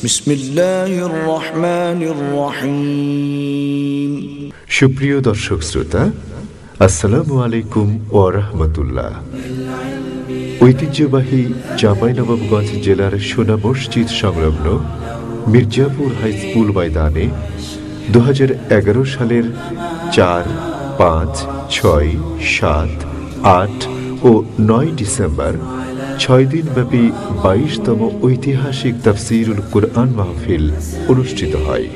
বিসমিল্লাহির রহমানির রহিম। সুপ্রিয় দর্শক শ্রোতা, আসসালামু আলাইকুম ওয়া রাহমাতুল্লাহ। ঐতিহ্যবাহী চাঁপাইনবাবগঞ্জ জেলার সোনা মসজিদ সংলগ্ন মির্জাপুর হাই স্কুল ময়দানে 2011 সালের 4, 5, 6, 7, 8 ও 9 ডিসেম্বর 6 দিনব্যাপী 22তম ঐতিহাসিক তাফসীরুল কুরআন মাহফিল অনুষ্ঠিত হয়।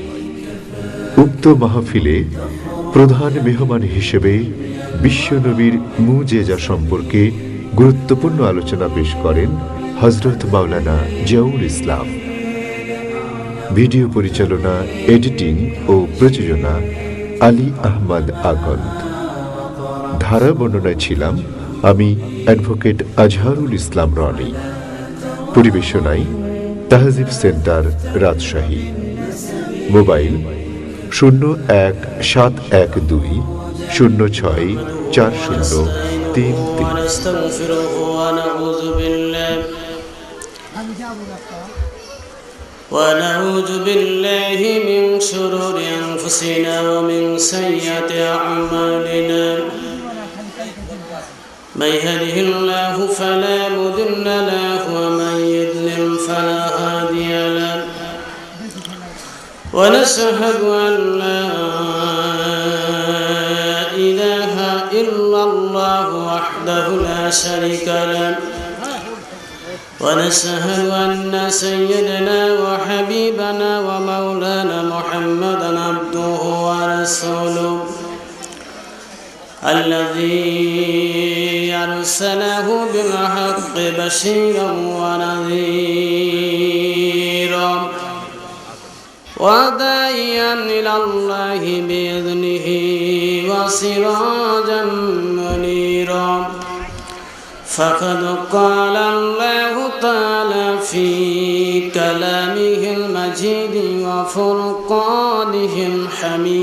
উক্ত মাহফিলে প্রধান মেহমান হিসেবে বিশ্বনবীর মুজিজা সম্পর্কে গুরুত্বপূর্ণ আলোচনা পেশ করেন হযরত মাওলানা জিয়াউল ইসলাম। ভিডিও পরিচালনা, এডিটিং ও প্রযোজনা আলী আহমদ আকন্দ। ধারা বর্ণনায় ছিলাম আমি advocate Azharul Islam Roni. পরিবেশনায় তাহজিব centre, Rajshahi. Mobile 017120640333। ونعوذ بالله من شرور أنفسنا ومن سيئات أعمالنا، من يهده الله فلا مضل له ومن يضلل فلا هادي له، ونشهد أن لا إله إلا الله وحده لا شريك له، ونشهد أن سيدنا وحبيبنا ومولانا محمدا عبده ورسوله الذي أرسله بالحق بشيرا ونذيرا وداعيا إلى الله بإذنه وسراجا منيرا. فقد قال الله تعالى في كلامه المجيد وفرقانه الحميد: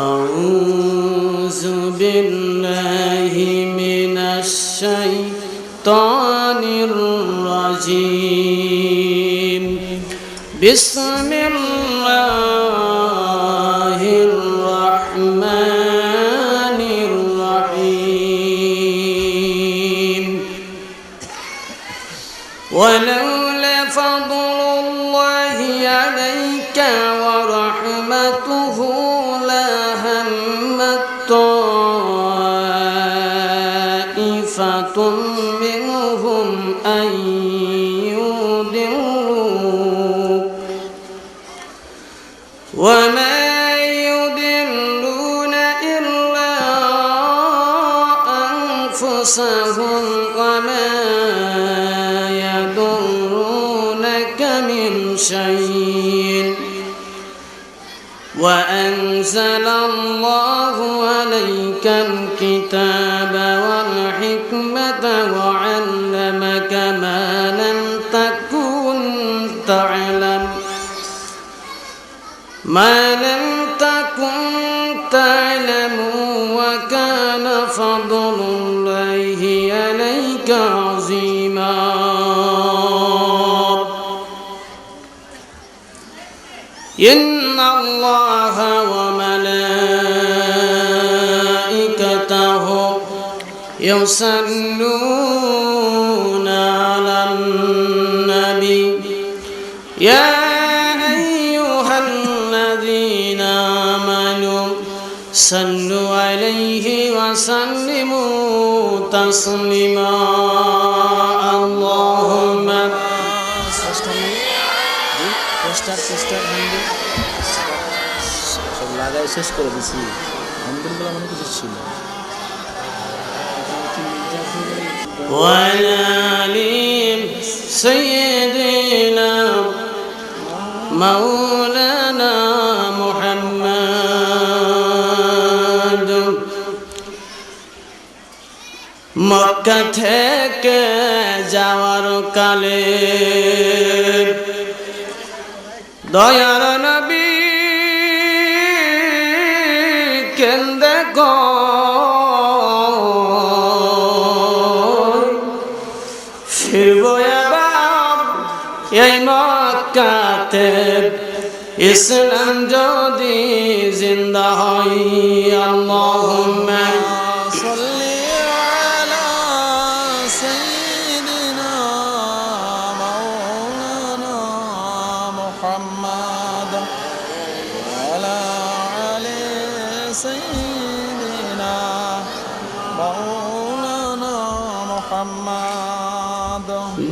أعوذ بالله من الشيطان الرجيم. بسم الله الرحمن الرحيم. ولولا فضل الله عليك ورحمته لهمت طائفة منهم أن يضلوك وما يضلون إلا أنفسهم وما يضرونك من شيء. وأنزل الله عليك الكتاب والحكمة وعلمك ما لم تكن تعلم وكان فضل الله عليك عظيما. إن الله وملائكته يصلون على النبي يا أيها الذين آمنوا صلوا عليه وسلموا تسليما. اللهم সব লাগাই শেষ করে দিছি। আলহামদুলিল্লাহ অনেক কিছু ছিল। وعلى آل سيدنا مولانا محمد। মক্কা থেকে যাওয়ার কালে দয়ার নবী কেন্দে গো ফির ফিরব এবার এই মক্কাতে, ইসলাম যদি জিন্দা হয়। আল্লাহুম্মা সাল্লি আলা সাইয়্যিদিনা মাওলানা মুহাম্মাদ ওয়া আলা আলি সাইয়্যিদিনা মাওলানা মুহাম্মাদ।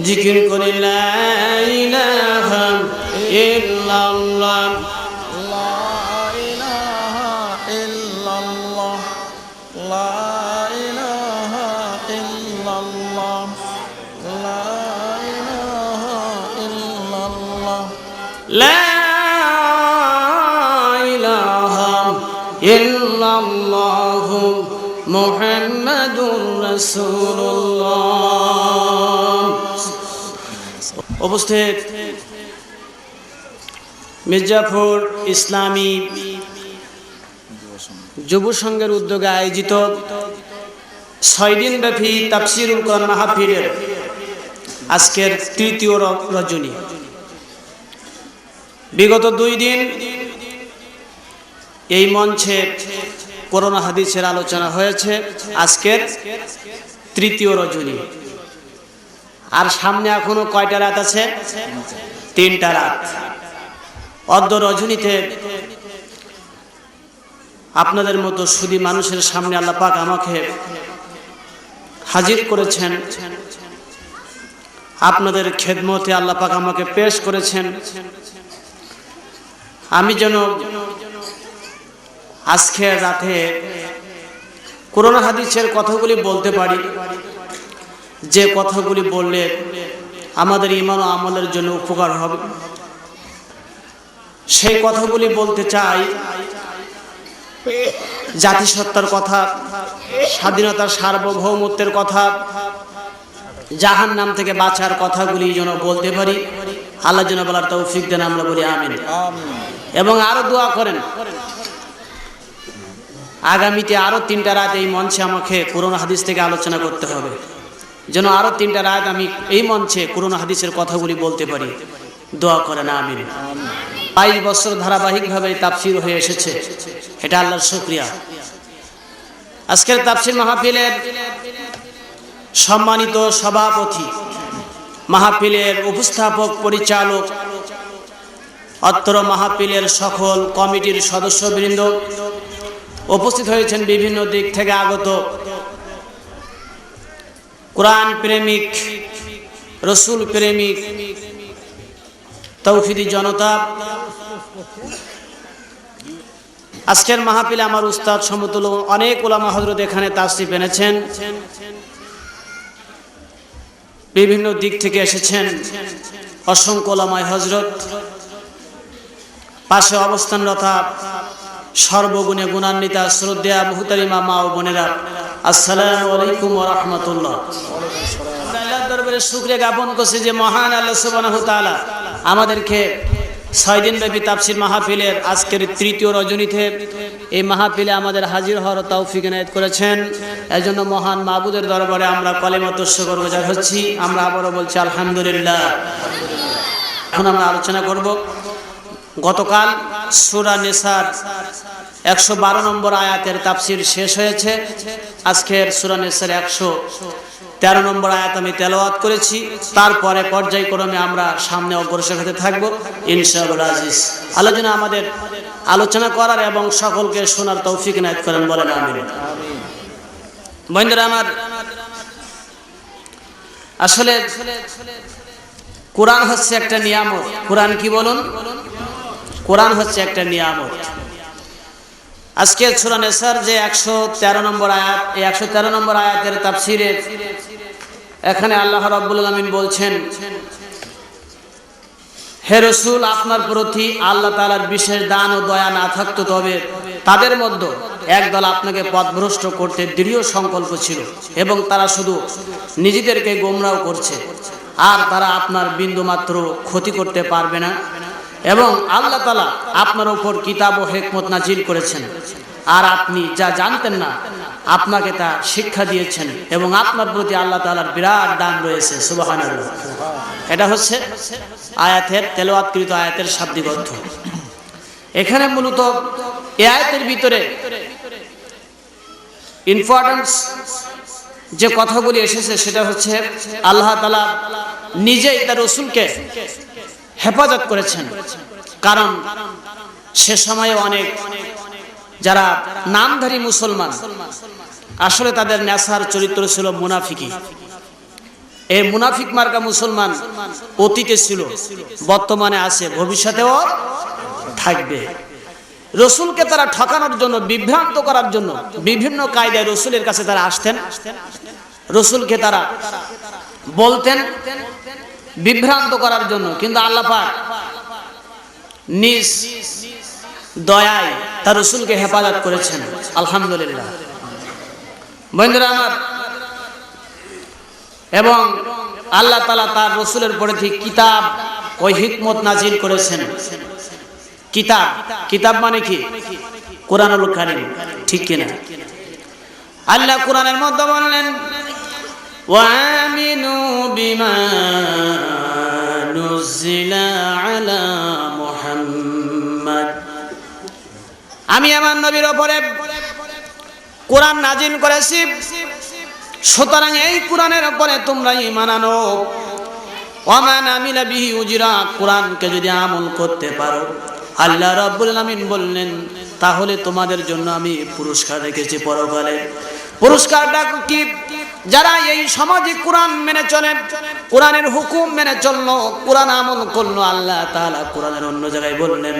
জিকির করি লা ইলাহা ইল্লাল্লাহ, লা ইলাহা ইল্লাল্লাহ, লা ইলাহা ইল্লাল্লাহ, লা ইলাহা ইল্লাল্লাহ, লা ইলাহা ইল্লাল্লাহ মুহাম্মাদুর রাসূলুল্লাহ। উপস্থিত মির্জাপুর ইসলামী যুব সংঘের উদ্যোগে আয়োজিত 6 দিনব্যাপী তাফসীরুল কোরআন মাহফিলের আজকের তৃতীয় রজনী। বিগত 2 দিন এই মঞ্চে কোরআন হাদিসের আলোচনা হয়েছে, আজকের তৃতীয় রজনী। আর সামনে এখনো কয়টা রাত আছে? 3টা রাত। অর্ধ রজনীতে আপনাদের মতো সুধী মানুষের সামনে আল্লাহ পাক আমাকে হাজির করেছেন, আপনাদের খেদমতে আল্লাহ পাক আমাকে পেশ করেছেন। আমি যেন আজকে রাতে কোরআন হাদিসের কথাগুলি বলতে পারি, যে কথাগুলি বললে আমাদের ঈমান ও আমলের জন্য উপকার হবে, সেই কথাগুলি বলতে চাই। জাতিসত্তার কথা, স্বাধীনতার সার্বভৌমত্বের কথা, জাহান্নাম থেকে বাঁচার কথাগুলি যেন বলতে পারি। আল্লাহ যেন বলার তৌফিক দেন, আমরা বলি আমিন। এবং আরো দোয়া করেন আগামীতে আরো 3টা রাত এই মঞ্চে আমাকে কোরআন হাদিস থেকে আলোচনা করতে হবে, যেন আরো 3টা রাত আমি এই মঞ্চে কোরআন হাদিসের কথাগুলি বলতে পারি। দোয়া করেন আমিন। 22 বছর ধারাবাহিকভাবে তাফসীর হয়ে এসেছে, এটা আল্লাহর শুকরিয়া। আজকের তাফসীর মাহফিলের সম্মানিত সভাপতি, মাহফিলের উপস্থাপক, পরিচালক, অত্র মাহফিলের সকল কমিটির সদস্যবৃন্দ, উপস্থিত হয়েছেন বিভিন্ন দিক থেকে আগত কোরআন প্রেমিক, রসুল প্রেমিক, তৌহিদি জনতা। আজকের মাহফিলে আমার উস্তাদ সমতুল্য অনেক উলামা হযরত এখানে তাশরিফ এনেছেন, বিভিন্ন দিক থেকে এসেছেন অসংখ্য উলামায়ে হযরত। পাশে অবস্থানরত সর্বগুণে গুণান্বিতা শ্রদ্ধেয়া মুহতারিমা মা ও বোনেরা, আসসালামু আলাইকুম ওয়া রাহমাতুল্লাহ। আল্লাহর দরবারে শুকরিয়া জ্ঞাপন করছি যে মহান আল্লাহ সুবহানাহু ওয়া তাআলা আমাদেরকে 6 দিনব্যাপী তাফসীর মাহফিলের আজকের তৃতীয় রজনীতে এই মাহফিলে আমাদের হাজির হওয়ার তৌফিক এনায়েত করেছেন। এজন্য মহান মাবুদের দরবারে আমরা কলিমাত শুকরগুজার হচ্ছি। আমরা আবারও বলছি আলহামদুলিল্লাহ। এখন আমরা আলোচনা করব, গতকাল সূরা নিসার 112 নম্বর আয়াতের তাফসীর শেষ হয়েছে। আজকের সূরা নিসার 113 নম্বর আয়াত আমি তেলাওয়াত করেছি। তারপরে পর্যায়ক্রমে আমরা সামনে অগ্রসর হতে থাকব ইনশাআল্লাহ আজিজ। আল্লাহ যেন আমাদের আলোচনা করার এবং সকলকে শোনার তৌফিক এনায়েত করেন, বলেন আমিন। বন্ধুরা আমার, আসলে কোরআন হচ্ছে একটা নিয়ামত। কোরআন কি বলুন? কোরআন হচ্ছে একটা নিয়ামত। আজকে সূরা নিসার যে 113 নম্বর আয়াত, এই 113 নম্বর আয়াতের তাফসীরে এখানে আল্লাহ রাব্বুল আলামিন বলছেন, হে রাসূল, আপনার প্রতি আল্লাহ তাআলার বিশেষ দান ও দয়া না থাকতো তবে তাদের মধ্যে একদল আপনাকে পথভ্রষ্ট করতে দৃঢ় সংকল্প ছিল এবং তারা শুধু নিজেদেরকে গোমরাহ করছে, আর তারা আপনার বিন্দুমাত্র ক্ষতি করতে পারবে না। এবং আল্লাহ তাআলা আপনার উপর কিতাব ও হিকমত নাজিল করেছেন, আর আপনি যা জানতেন না আপনাকে তা শিক্ষা দিয়েছেন, এবং আপনার প্রতি আল্লাহ তাআলার বিরাট দান রয়েছে। সুবহানাল্লাহ। এটা হচ্ছে আয়াতের তেলাওয়াতকৃত আয়াতের শাব্দিক অর্থ। এখানে মূলত এই আয়াতের ভিতরে ইম্পর্টেন্স যে কথাগুলি এসেছে সেটা হচ্ছে আল্লাহ তাআলা নিজেই তার রাসূলকে হেফাজত করেছেন। কারণ সে সময়ে অনেক যারা নামধারী মুসলমান আসলে তাদের নেশার চরিত্র ছিল মুনাফিকি। এই মুনাফিক মার্কা মুসলমান অতীতে ছিল, বর্তমানে আছে, ভবিষ্যতেও থাকবে। রসুলকে তারা ঠকানোর জন্য, বিভ্রান্ত করার জন্য বিভিন্ন কায়দায় রসুলের কাছে তারা আসতেন, রসুলকে তারা বলতেন বিভ্রান্ত করার জন্য। কিন্তু আল্লাহ পাক নিজ দয়ায় তার রসুলকে হেফাজত করেছেন, আলহামদুলিল্লাহ। বন্ধুরা আমার, এবং আল্লাহ তাআলা তার রসুলের প্রতি কিতাব ও হিকমত নাজিল করেছেন। কিতাব, কিতাব মানে কি? কোরআনুল কারীম, ঠিক কিনা? আল্লাহ কোরআনের মধ্যে বললেন ওয়ামিনু বিমা নুজিলা আলা মুহাম্মদ, আমি আমার নবীর উপরে কোরআন নাজিল করেছি, সুতরাং এই কোরআনের উপরে তোমরা ঈমান আনো। ওয়ামান আমিলা বিহি উজরা, কোরআনকে যদি আমল করতে পারো, আল্লাহ রাব্বুল আলামিন বললেন তাহলে তোমাদের জন্য আমি পুরস্কার রেখেছি পরকালে। পুরস্কারটা কি? যারা এই সমাজে কোরআন মেনে চলে, কোরআনের হুকুম মেনে চললো, কোরআন আমল করলো, আল্লাহ তাআলা কোরআনের অন্য জায়গায় বললেন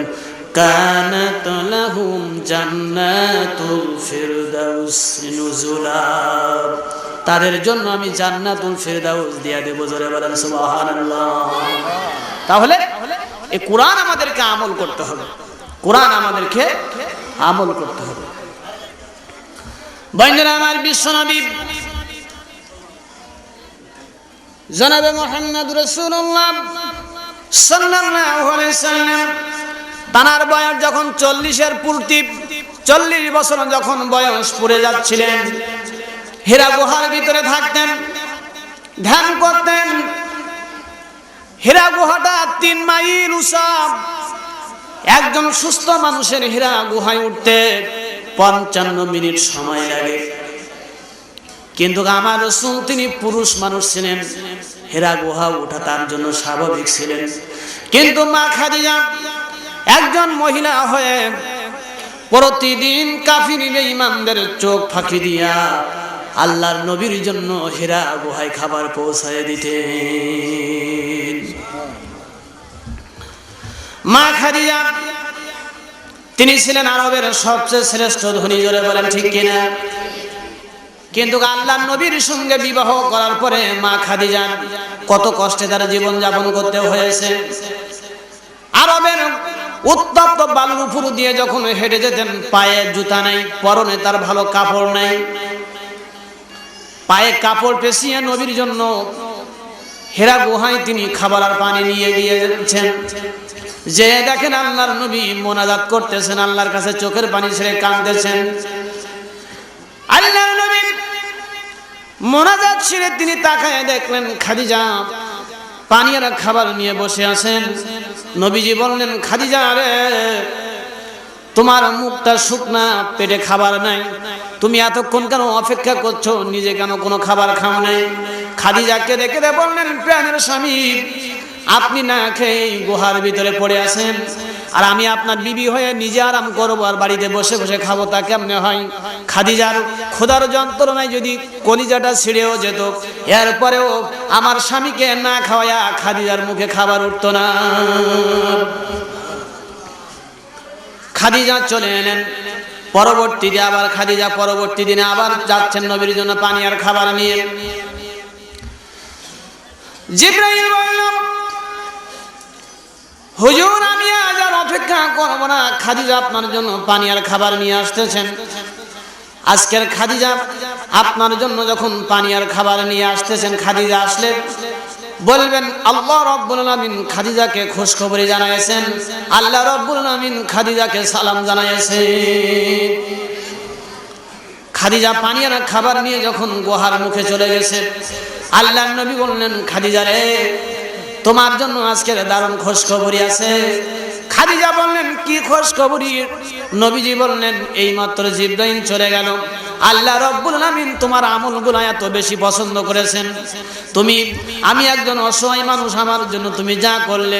কানাত লাহুম জান্নাতুল ফিরদাউস নুজুলা, তাদের জন্য আমি জান্নাতুল ফিরদাউস দিয়া দেব। জোরে বলেন সুবহানাল্লাহ। তাহলে এই কোরআন আমাদেরকে আমল করতে হবে, কোরআন আমাদেরকে আমল করতে হবে। বন্ধুরা আমার, বিশ্বনবী জনাবে মুহাম্মদ রাসূলুল্লাহ সাল্লাল্লাহু আলাইহি সাল্লাম তার বয়স যখন 40-এর পূর্তি, 40 বছর যখন বয়স পুরে যাচ্ছিলেন, হীরা গুহার ভিতরে থাকতেন, ধ্যান করতেন। হীরা গুহাটা 3 মাইল উঁচা। একজন সুস্থ মানুষের হীরা গুহায় উঠতে 55 মিনিট সময় লাগে। কিন্তু আমার রাসূল তিনি পুরুষ মানুষ ছিলেন, হীরা গুহা ওঠা তার জন্য স্বাভাবিক ছিলেন। কিন্তু মা খাদিজা একজন মহিলা হয়ে প্রতিদিন কাফির বেঈমানদের চোখ ফাঁকি দিয়া আল্লাহর নবীর জন্য হীরা গুহায় খাবার পৌঁছায় দিতেন। মা খাদিজা তিনি ছিলেন আরবের সবচেয়ে শ্রেষ্ঠ ধনী। জোরে বলেন ঠিক কিনা? কিন্তু আল্লাহর নবীর সঙ্গে বিবাহ করার পরে মা খাদিজার কত কষ্টে তার জীবন যাপন করতে হয়েছে। আরবের উত্তপ্ত বালুর উপর দিয়ে যখন হেঁটে যেতেন, পায়ে জুতা নাই, পরনে তার ভালো কাপড় নাই, পায়ে কাপড় পেঁচিয়ে নবীর জন্য হীরা গুহায় তিনি খাবার আর পানি নিয়ে গিয়েছেন। যে দেখেন আল্লাহর নবী মোনাজাত করতেছেন, আল্লাহর কাছে চোখের পানি ছেড়ে কাঁদতেছেন। আল্লাহর নবী মোনাজাত ছেড়ে তিনি তাকায় দেখলেন খাদিজা পানি আর খাবার নিয়ে বসে আছেন। নবীজি বললেন, খাদিজা রে, তোমার মুখটা শুকনা, পেটে খাবার নাই, তুমি এতক্ষণ কেন অপেক্ষা করছো? নিজে কেন কোনো খাবার খাও নাই? খাদিজাকে দেখে বললেন, প্রাণের স্বামী, আপনি না খেয়ে গুহার ভিতরে পড়ে আছেন, আর আমি আপনার বিবি হয়ে নিজে আরাম করবো আর বাড়িতে বসে বসে খাবো, তা কেমনে হয়? খাদিজার ক্ষুধার যন্ত্রণায় যদি কলিজাটা ছিঁড়েও যেত, এরপরেও আমার স্বামীকে না খাওয়ায়া খাদিজার মুখে খাবার উঠতো না। খাদিজা চলে এলেন। পরবর্তীতে আবার খাদিজা পরবর্তী দিনে আবার যাচ্ছেন নবীর জন্য পানি আর খাবার নিয়ে। জিবরাইল বলল, হুজুর, আমি আজ আর অপেক্ষা করব না, খাদিজা আপনার জন্য পানি আর খাবার নিয়ে আসতেছেন। আজকের খাদিজা আপনার জন্য যখন পানি আর খাবার নিয়ে আসতেছেন, খাদিজা আসলেন, বলবেন আল্লাহ রাব্বুল আলামিন খাদিজাকে খুশখবরি জানাইছেন, আল্লাহ রাব্বুল আলামিন খাদিজাকে সালাম জানাইছেন। খাদিজা পানি আর খাবার নিয়ে যখন গুহার মুখে চলে গেছে, আল্লাহর নবী বললেন, খাদিজা রে, তোমার জন্য আজকের দারুণ খুশখবরি আছে। খাদিজা বললেন, কি খুশখবরি? নবীজি বললেন, এইমাত্র জিবরাইল চলে গেল। আল্লাহ রাব্বুল আলামিন তোমার আমলগুলো এত বেশি পছন্দ করেছেন। আমি একজন অসহায় মানুষ, আমার জন্য তুমি যা করলে,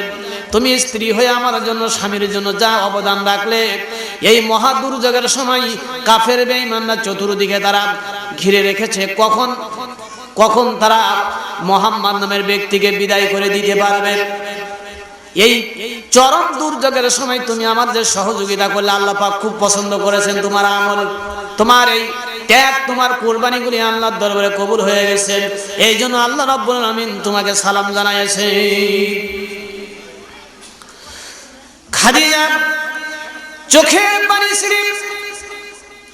তুমি স্ত্রী হয়ে আমার জন্য, স্বামীর জন্য যা অবদান রাখলে, এই মহা দুর্যোগের সময় কাফের বেঈমানরা চতুর্দিকে তারা ঘিরে রেখেছে, কখন তারা মুহাম্মদ নামের ব্যক্তিকে বিদায় করে দিতে পারবে। এই চরম দুর্যোগের সময় তুমি আমাদের সহযোগিতা করলে আল্লাহ পাক খুব পছন্দ করেছেন তোমার আমল, তোমার এই ত্যাগ, তোমার কুরবানিগুলি আল্লাহর দরবারে কবুল হয়ে গেছে। এই জন্য আল্লাহ রাব্বুল আলামিন তোমাকে সালাম জানাইছে। খাদিজা চোখে পানি ছেড়ে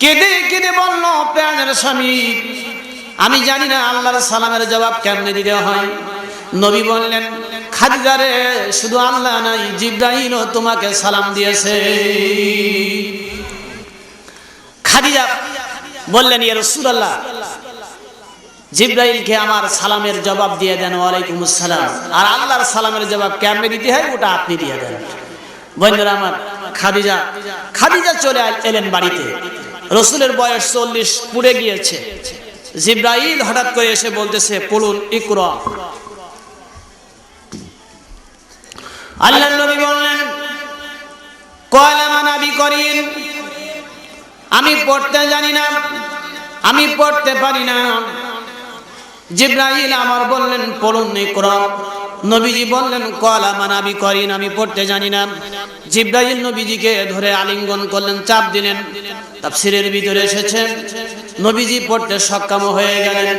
কেঁদে কেঁদে বলল, প্রাণের স্বামী, আমি জানি না আল্লাহর সালামের জবাব কেমনে দিতে হয়। নবী বললেন, খাদিজা রে, শুধু আল্লাহ নাই, জিবরাইলও তোমাকে সালাম দিয়েছে। খাদিজা বললেন, ইয়া রাসূলুল্লাহ, জিবরাইলকে আমার সালামের জবাব দিয়ে দেন, ওয়ালাইকুমুস সালাম। আর আল্লাহর সালামের জবাব কেমনে দিতে হয় ওটা আপনি দিয়ে দেন। বন্ধুরা আমার, খাদিজা চলে এলেন বাড়িতে। রাসূলের বয়স 40 পুড়ে গিয়েছে। জিবরাইল হঠাৎ করে এসে বলতেছে, পড়ুন, ইকরা। আল্লাহর নবী বললেন, কয়লা মানাবি করিন, আমি পড়তে জানি না, আমি পড়তে পারি না। জিবরাইল আমার বললেন, পড়ুন, ইকরা। নবীজি বললেন, কয়লা মানাবি করিন, আমি পড়তে জানি না। জিবরাইল নবীজিকে ধরে আলিঙ্গন করলেন, চাপ দিলেন। তাফসীরের ভিতরে এসেছে, নবীজি পড়তে সক্ষম হয়ে গেলেন।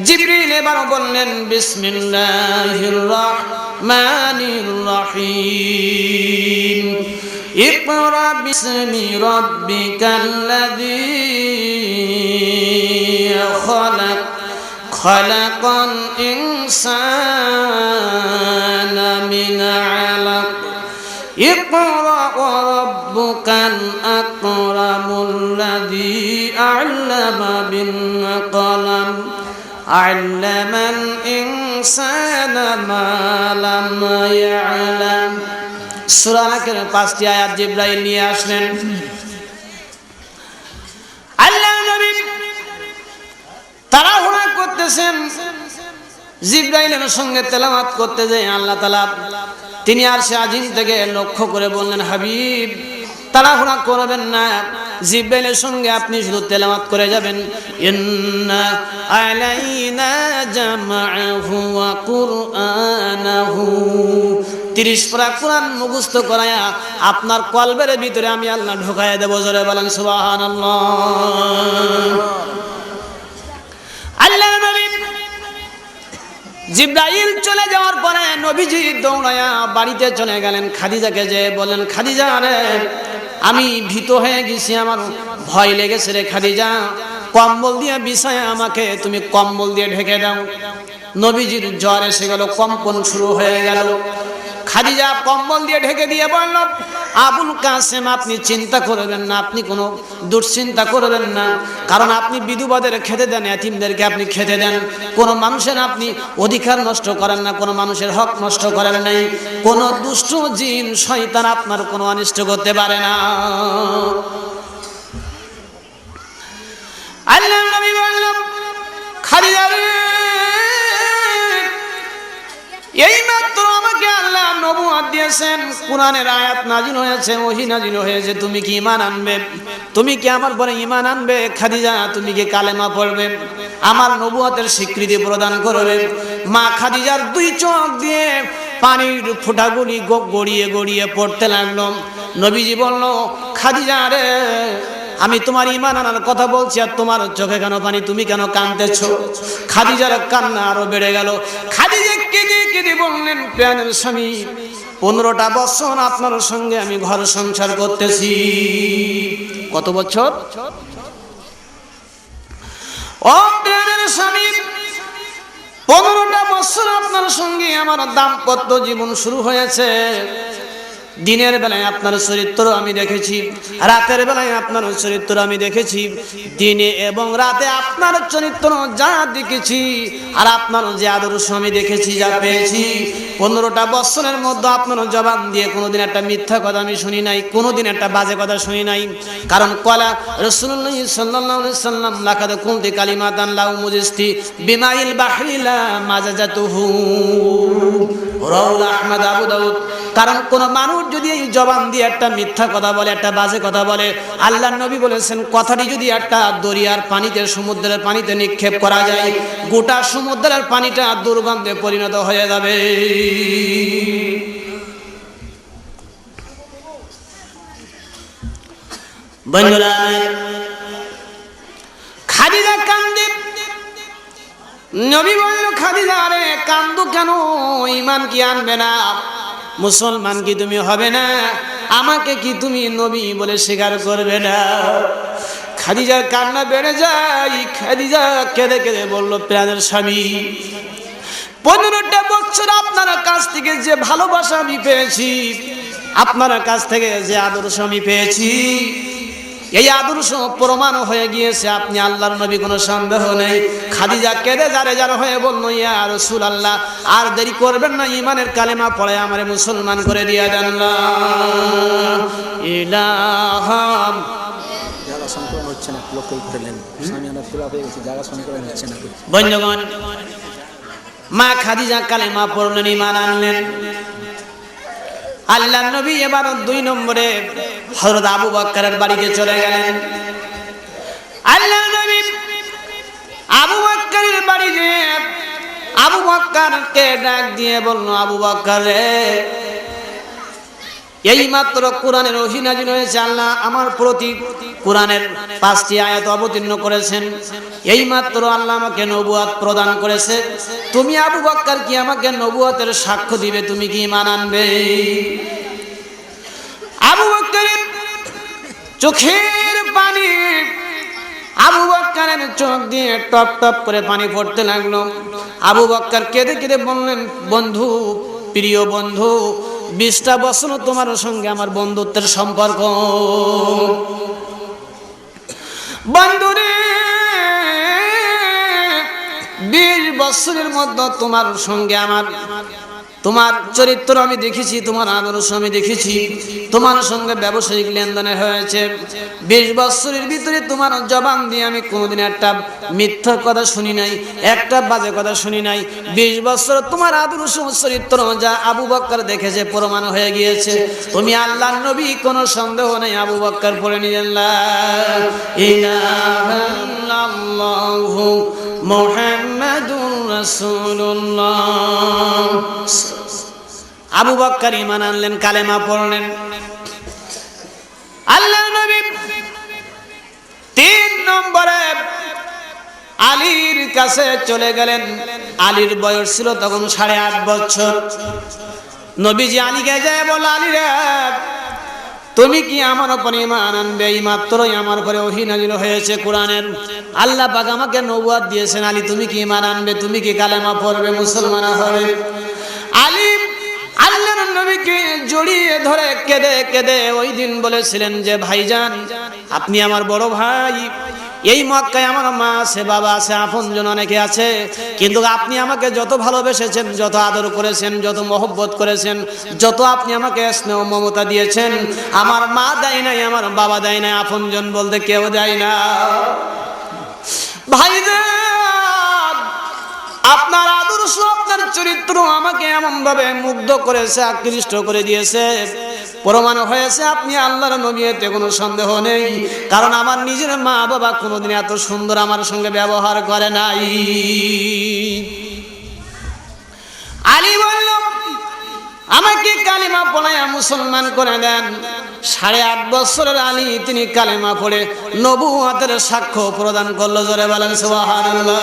জিবরিল এবার বললেন, বিসমিল্লাহির রাহমানির রহিম, ইকরা বিসমি রাব্বিকাল্লাযী খালাক, খালাকাল ইনসানা মিন আলাক, ইকরা রাব্বুকাল আকরামুল্লাযী আ'লামা বিল কলম, আ'লামাল ইনসানা মা লাম ইয়া'লাম। সূরা আল-কালামের 5টি আয়াত জিবরাইল নিয়ে আসলেন। আল্লাহর নবী তাড়াহুড়া করতেছেন, জিবরাইলের সঙ্গে তেলাওয়াত করতে যায়। আল্লাহ তাআলা তিনি আরশে আজিম থেকে লক্ষ্য করে বললেন, হাবিব, তাড়াহুড়া করবেন না, জিবরাইলের সঙ্গে আপনি শুধু তেলাওয়াত করে যাবেন। ইন্না আলাইনা জামাআহু ওয়া কুরআনাহু, 30 পারা কোরআন মুখস্থ করায়া আপনার কলবের ভিতরে আমি আল্লাহ ঢোকায়া দেব। জোরে বলেন সুবহানাল্লাহ। আল্লাহর নবী জিবরাইল চলে যাওয়ার পরে নবীজি দৌড়ায়া বাড়িতে চলে গেলেন। খাদিজাকে যে বলেন, খাদিজা রে, আমি ভীত হয়ে গেছি, আমার ভয় লেগেছে রে খাদিজা, কম্বল দিয়ে বিছায়া আমাকে তুমি কম্বল দিয়ে ঢেকে দাও। নবীজির জ্বর এসে গেল, কম্পন শুরু হয়ে গেল। খাদিজা কম্বল দিয়ে ঢেকে দিয়ে বলল, আবুল কাসেম, আপনি চিন্তা করবেন না, আপনি কোনো দুশ্চিন্তা করবেন না, কারণ আপনি বিধবাদের খেতে দেন, এতিমদেরকে আপনি খেতে দেন, কোনো মানুষের আপনি অধিকার নষ্ট করেন না, কোনো মানুষের হক নষ্ট করেন নাই, কোনো দুষ্ট জিন শয়তান আপনার কোনো অনিষ্ট করতে পারে না। আল্লাহর নবী বললেন, খাদিজা রে, এইমাত্র আমাকে আল্লাহ নবুয়ত দিয়েছেন, কোরআনের আয়াত নাজিল হয়েছে, ওহী নাজিল হয়েছে, তুমি কি ঈমান আনবে? তুমি কি আমার পরে ঈমান আনবে? খাদিজা, তুমি কি কালেমা পড়বে? আমার নবুয়তের স্বীকৃতি প্রদান করবে? মা খাদিজার 2 চোখ দিয়ে পানির ফোঁটাগুলি গড়িয়ে গড়িয়ে পড়তে লাগলো। নবীজি বলল, খাদিজা রে, আমি তোমার ঈমান আনার কথা বলছি, আর তোমার চোখে কেন পানি? তুমি কেন কাঁদতেছো? খাদিজার কান্না আরো বেড়ে গেল। খাদিজা কেঁদে কেঁদে বললেন, প্রাণের স্বামী, 15টা বছর আপনার সঙ্গে আমি ঘর সংসার করতেছি। কত বছর? ও প্রাণের স্বামী, 15টা বছর আপনার সঙ্গে আমার দাম্পত্য জীবন শুরু হয়েছে। দিনের বেলায় আপনার চরিত্র আমি দেখেছি, রাতের বেলায় আপনার চরিত্র আমি দেখেছি। দিনে এবং রাতে আপনার চরিত্র যা দেখেছি আর আপনার যে আদর্শ আমি দেখেছি, যা পেয়েছি, 15টা বছরের মধ্যে আপনার জবান দিয়ে কোনোদিন একটা মিথ্যা কথা আমি শুনি নাই, কোনোদিন একটা বাজে কথা শুনি নাই। কারণ কলা রাসূলুল্লাহ সাল্লাল্লাহু আলাইহি সাল্লাম লাকাদ কুনতি কালিমাতান লাউ মুজিস্তি বিমাইল বাহরিলা মাজাজাতুহু, রাউল আহমদ আবু দাউদ। কারণ কোন মানুষ যদি এই জবান দিয়ে একটা মিথ্যা কথা বলে, একটা বাজে কথা বলে, আল্লাহর নবী বলেছেন কথাটি যদি একটা দরিয়ার পানিতে, সমুদ্রের পানিতে নিক্ষেপ করা যায়, গোটা সমুদ্রের পানিটা দুর্গন্ধে পরিণত হয়ে যাবে। বন্ধুরা, খাদিজা কান্দে। নবী বলল, খাদিজা রে কান্দো কেন? ঈমান কি আনবে না? মুসলমান কি তুমি হবে না? আমাকে কি তুমি নবী বলে স্বীকার করবে না? খাদিজার কান্না বেড়ে যায়। খাদিজা কেঁদে কেঁদে বলল, প্রাণের স্বামী, 15টা বছর আপনার কাছ থেকে যে ভালোবাসা আমি পেয়েছি, আপনার কাছ থেকে যে আদর্শ আমি পেয়েছি, এই আদর্শ প্রমাণ হয়ে গিয়েছে আপনি আল্লাহর নবী, কোনো সন্দেহ নেই। খাদিজা কেঁদে যারে যার হয়ে বলল, ইয়া রাসূলুল্লাহ, আর দেরি করবেন না, ঈমানের কালেমা পড়ে আমারে মুসলমান করে দিয়ে দেন। লা ইলাহা, জায়গা সংকলন হচ্ছে না, লক্ষ্য করলেন স্বামী আমরা ফিল হয়ে গেছে, জায়গা সংকলন হচ্ছে না। বন্ধুগণ, মা খাদিজা কালেমা পড়লেন, ঈমান আনলেন। আল্লাহর নবী এবার 2 নম্বরে হযরত আবু বকরের বাড়িতে চলে গেলেন। আল্লাহর নবী আবু বকরের বাড়িতে আবু বকরকে ডাক দিয়ে বলল, আবু বকর রে, এইমাত্র কোরআনের ওহী নাযিল হয়েছে। আল্লাহ আমার প্রতি কোরআনের 5টি আয়াত অবতীর্ণ করেছেন। এইমাত্র আল্লাহ আমাকে নবুয়ত প্রদান করেছে। তুমি আবু বকর কি আমাকে নবুয়তের সাক্ষ্য দিবে? তুমি কি ঈমান আনবে? আবু বকরের চোখের পানি, আবু বকরের চোখ দিয়ে টপ টপ করে পানি পড়তে লাগলো। আবু বকর কেঁদে কেঁদে বললেন, বন্ধু, প্রিয় বন্ধু, 20টা বছর তোমার সঙ্গে আমার বন্ধুত্বের সম্পর্ক। বন্ধুরে, 20 বছরের মধ্যে তোমার সঙ্গে আমার, তোমার চরিত্র আমি দেখেছি, তোমার আদর্শ আমি দেখেছি, তোমার সঙ্গে ব্যবসায়িক লেনদেন হয়েছে। 20 বছরের ভিতরে তোমার জবান দিয়ে আমি কোনোদিন একটা মিথ্যা কথা শুনি নাই, একটা বাজে কথা শুনি নাই। 20 বছর তোমার আদর্শ চরিত্র যা আবু বকর দেখেছে প্রমাণ হয়ে গিয়েছে। তুমি আল্লাহর নবী, কোনো সন্দেহ নেই। আবু বকর পড়ে নিলেন, লা ইলাহা ইল্লাল্লাহু মুহাম্মাদুর রাসূলুল্লাহ। আবু বকর ঈমান আনলেন, কালেমা পড়লেন। আল্লাহর নবী 3 নম্বরে আলীর কাছে চলে গেলেন। আলীর বয়স ছিল তখন 8.5 বছর। নবীজি আলীকে যায় বলল, আলী রে, তুমি কি আমার উপর ঈমান আনবে? এই মাত্রই আমার উপরে ওহী নাযিল হয়েছে কোরআনের। আল্লাহ পাক আমাকে নবুয়ত দিয়েছেন। আলী, তুমি কি ঈমান আনবে? তুমি কি কালেমা পড়বে, মুসলমান হবে? আলী আল্লাহর নবীকে জড়িয়ে ধরে কেঁদে কেঁদে ওই দিন বলেছিলেন যে, ভাইজান, আপনি আমার বড় ভাই। এই মক্কায় আমার মা আছে, বাবা আছে, আপনজন অনেকে আছে, কিন্তু আপনি আমাকে যত ভালোবেসেছেন, যত আদর করেছেন, যত মহব্বত করেছেন, যত আপনি আমাকে স্নেহ মমতা দিয়েছেন, আমার মা দেয় নাই, আমার বাবা দেয় নাই, আপনজন বলতে কেউ দেয় না। ভাইজান, আপনার আদর্শ, আপনার চরিত্র আমাকে এমন ভাবে মুগ্ধ করেছে, আকৃষ্ট করে দিয়েছে, প্রমাণ হয়েছে আপনি আল্লাহর নবী, এতে কোনো সন্দেহ নেই। কারণ আমার নিজের মা বাবা কোনোদিন এত সুন্দর আমার সঙ্গে ব্যবহার করে নাই। আলী বলল, আমাকে কালিমা পড়ায়া মুসলমান করে দেন। 8.5 বছরের আলী, তিনি কালিমা পড়ে নবুয়তের সাক্ষ্য প্রদান করলো। জোরে বলেন সুবহানাল্লাহ।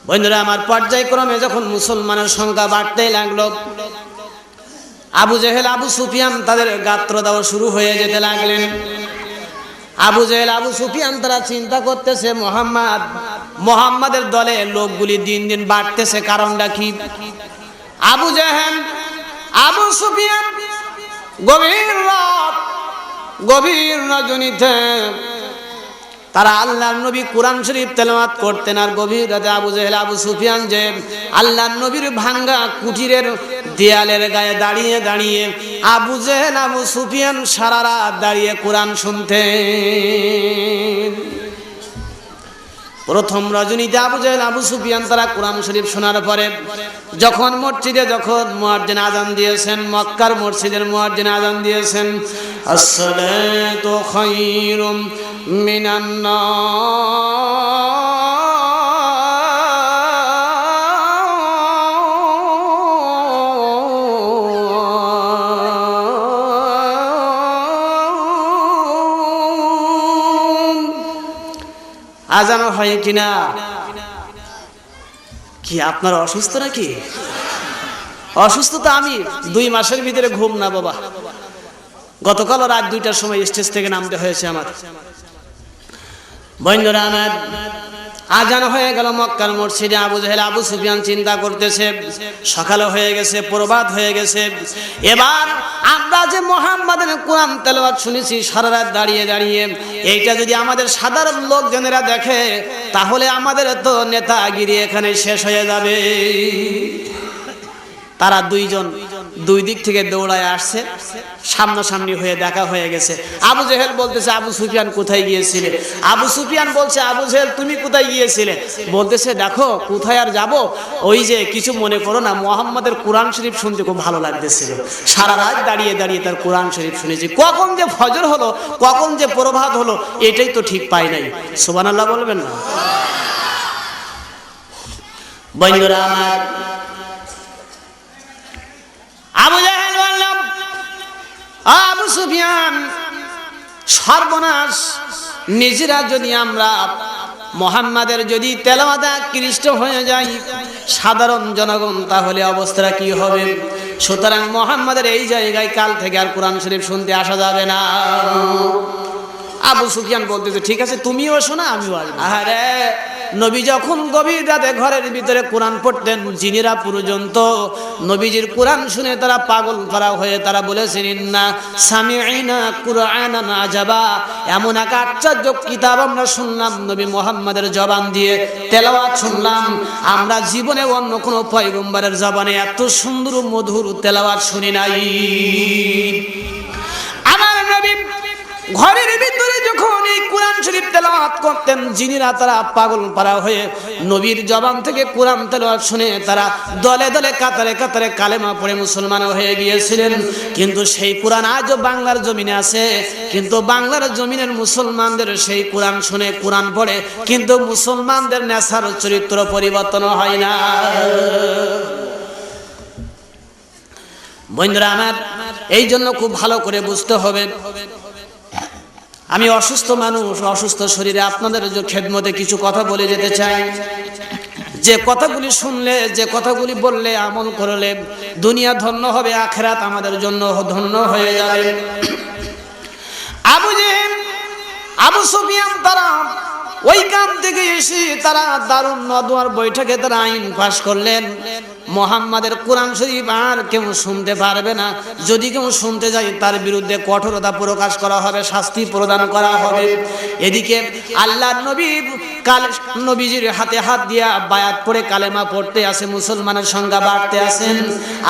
বন্ধুরা আমার, পর্যায়ক্রমে যখন মুসলমানের সংখ্যা বাড়তেই লাগলো, আবু জেহেল, আবু সুফিয়ান তাদের গাত্র দেওয়া শুরু হয়ে যেতে লাগলেন। আবু জেহেল, আবু সুফিয়ান তারা চিন্তা করতেছে, মোহাম্মদ মুহাম্মাদের দলে লোকগুলি দিন দিন বাড়তেছে, কারণটা কি? আবু জাহেল, আবু সুফিয়ান গভীর রাত, গভীর রজনীতে তারা আল্লাহর নবী কোরআন শরীফ তেলাওয়াত করতেন, আর গভীর রাতে আবু জাহেল আবু সুফিয়ান যে আল্লাহর নবীর ভাঙ্গা কুটিরের দেয়ালের গায়ে দাঁড়িয়ে দাঁড়িয়ে আবু জাহেল আবু সুফিয়ান সারা রাত দাঁড়িয়ে কোরআন শুনতেন। প্রথম রজনীতে আবু জাহেল আবু সুফিয়ান তারা কোরআন শরীফ শোনার পরে যখন মসজিদে যখন মুয়াজ্জিন আযান দিয়েছেন, মক্কার মসজিদের মুয়াজ্জিন আযান দিয়েছেন, আসসালাতু খায়রুম মিনান আজানো হয় কিনা? কি আপনার অসুস্থ নাকি? অসুস্থ তো আমি, 2 মাসের ভিতরে ঘুম না বাবা। গতকাল রাত 2টার সময় স্টেজ থেকে নামতে হয়েছে আমার। বন্ধুরা আমার, আজান হয়ে গেল মক্কার মসজিদে। আবু জাহেল আবু সুফিয়ান চিন্তা করতেছে, সকালে হয়ে গেছে, প্রভাত হয়ে গেছে, এবার আমরা যে মুহাম্মাদের কোরআন তেলাওয়াত শুনেছি সারা রাত দাঁড়িয়ে দাঁড়িয়ে, এইটা যদি আমাদের সাধারণ লোকজনেরা দেখে তাহলে আমাদের তো নেতাগিরি এখানে শেষ হয়ে যাবে। তারা দুইজন দুই দিক থেকে দৌড়ায় আসছে, সামনাসামনি হয়ে দেখা হয়ে গেছে। আবু জাহেল বলতেছে, আবু সুফিয়ান কোথায় গিয়েছিলে? আবু সুফিয়ান বলছে, আবু জাহেল তুমি কোথায় গিয়েছিলে? বলতেছে, দেখো কোথায় আর যাব, ওই যে কিছু মনে করো না, মুহাম্মাদের কোরআন শরীফ শুনতে খুব ভালো লাগতেছিল, সারা রাত দাঁড়িয়ে দাঁড়িয়ে তার কোরআন শরীফ শুনেছি, কখন যে ফজর হলো কখন যে প্রভাত হলো এটাই তো ঠিক পাই নাই। সুবহানাল্লাহ বলবেন না? বন্ধুরা আমার, আবু জাহেল বললাম, আবু সুফিয়ান সর্বনাশ, নিজেরা যদি আমরা মুহাম্মাদের যদি তেলাওয়াতে আকৃষ্ট হয়ে যাই সাধারণ জনগণ, তাহলে অবস্থা কি হবে? সুতরাং মুহাম্মাদের এই জায়গায় কাল থেকে আর কোরআন শরীফ শুনতে আসা যাবে না। আবু সুফিয়ান বলতেছে, ঠিক আছে তুমিও শোনা আমিও আসবো। আরে নবী যখন গভীর রাতে ঘরের ভিতরে কোরআন পড়তেন, জিনেরা পর্যন্ত নবীজির কোরআন শুনে তারা পাগল করা হয়ে তারা বলেছেন, ইন্না সামি'না কুরআনান আজাবা, এমন এক আশ্চর্য কিতাব আমরা শুনলাম নবী মুহাম্মাদের জবান দিয়ে তেলাওয়াত শুনলাম, আমরা জীবনে অন্য কোনো পয়গম্বরের জবানে এত সুন্দর মধুর তেলাওয়াত শুনি নাই। আমার নবী ঘরের ভিতরে যখন এই কোরআন শরীফ তেলাওয়াত করতেন, জিনেরা তারা পাগল পারা হয়ে নবীর জবান থেকে কোরআন তেলাওয়াত শুনে তারা দলে দলে কাতারে কাতারে কালেমা পড়ে মুসলমান হয়ে গিয়েছিলেন। কিন্তু সেই কোরআন আজও বাংলার জমিনে আছে, কিন্তু বাংলার জমিনের মুসলমানদের সেই কোরআন শুনে কোরআন পড়ে, কিন্তু মুসলমানদের নেশার চরিত্র পরিবর্তন হয় না। বন্ধুরা আমার, এই জন্য খুব ভালো করে বুঝতে হবে, আমি অসুস্থ মানুষ, অসুস্থ শরীরে আপনাদের খেদমতে কিছু কথা বলে যেতে চাই, যে কথাগুলি শুনলে, যে কথাগুলি বললে, আমল করলে দুনিয়া ধন্য হবে, আখিরাত আমাদের জন্য ধন্য হয়ে যাবে। আবু জাহেল আবু সুফিয়ান তারা ওই কাম থেকে এসে তারা দারুন নদওয়ার বৈঠকে তারা আইন পাশ করলেন, মুহাম্মাদের কোরআন শরীফ আর কেউ শুনতে পারবে না, যদি কেউ শুনতে যায় তার বিরুদ্ধে কঠোরতা প্রকাশ করা হবে, শাস্তি প্রদান করা হবে। এদিকে আল্লাহর নবী নবীজির হাতে হাত দিয়া বায়াত পড়ে কালেমা পড়তে আসে, মুসলমানের সংখ্যা বাড়তে আসেন।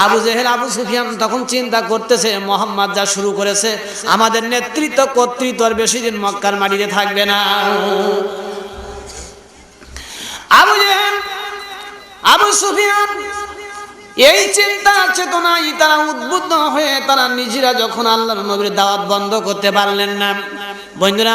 আবু জাহেল আবু সুফিয়ান তখন চিন্তা করতেছে, মুহাম্মদ যা শুরু করেছে আমাদের নেতৃত্ব কর্তৃত্ব আর বেশি দিন মক্কার মাটিতে থাকবে না। আবু জাহেল আবু সুফিয়ান এই চিন্তা চেতনায় তারা উদ্বুদ্ধ হয়ে তারা নিজেরা যখন আল্লাহর নবীর দাওয়াত বন্ধ করতে পারলেন না, বন্ধুরা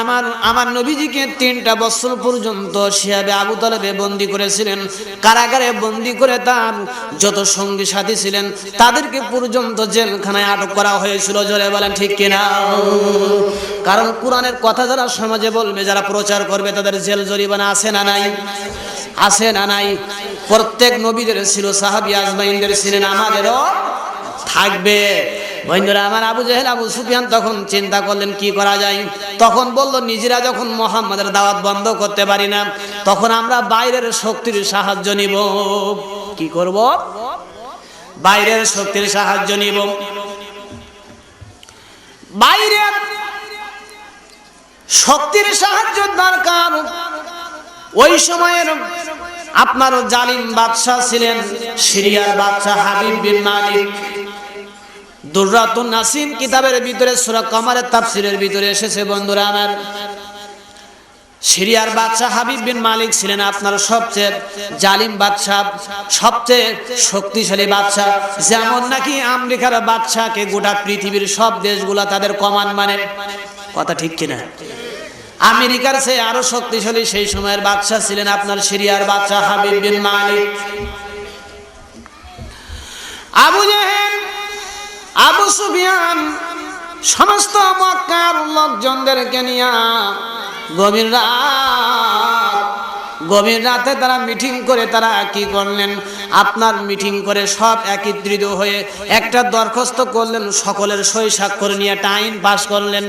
আমার নবীজিকে 3টা বছর পর্যন্ত শিহাবে আবু তালেবে বন্দী করেছিলেন, কারাগারে বন্দী করে তার যত সঙ্গী সাথী ছিলেন তাদেরকে পর্যন্ত জেলখানায় আটক করা হয়েছিল। জোরে বলেন ঠিক কিনা? কারণ কোরআনের কথা যারা সমাজে বলবে, যারা প্রচার করবে, তাদের জেল জরিমানা আছে না নাই? আছে না নাই? প্রত্যেক নবীদের ছিল, সাহাবী আজমাইনদের ছিলেন, আমাদেরও থাকবে। বন্ধুরা আমার, আবু জেহেল আবু সুফিয়ান তখন চিন্তা করলেন কি করা যায়। তখন বলল, নিজেরা যখন মুহাম্মাদের দাওয়াত বন্ধ করতে পারি না, তখন আমরা বাইরের শক্তির সাহায্য নিব। কি করব? বাইরের শক্তির সাহায্য নিব। বাইরের শক্তির সাহায্য দরকার। ওই সময়ের আপনার জালিম বাদশাহ ছিলেন সিরিয়ার বাদশাহ হাবিব বিন মালিক। দুররাতুন নাসিম কিতাবের ভিতরে সূরা কমারের তাফসীরের ভিতরে এসেছে বন্ধুরা আমার, সিরিয়ার বাদশাহ হাবিব বিন মালিক ছিলেন আপনার সবচেয়ে জালিম বাদশাহ, সবচেয়ে শক্তিশালী বাদশাহ। যেমন নাকি আমেরিকার বাদশাকে গোটা পৃথিবীর সব দেশগুলা তাদের কমান মানে, কথা ঠিক কিনা? আমেরিকার চেয়ে আরো শক্তিশালী সেই সময়ের বাদশাহ ছিলেন আপনার সিরিয়ার বাদশাহ হাবিব বিন মালিক। আবু জেহেল, আবু সুফিয়ান সমস্ত মক্কার লোকজনদেরকে নিয়ে গভীর রাতে তারা মিটিং করে, তারা কি করলেন, আপনার মিটিং করে সব একত্রিত হয়ে একটা দরখাস্ত করলেন, সকলের সই স্বাক্ষর নিয়ে একটা আইন পাস করলেন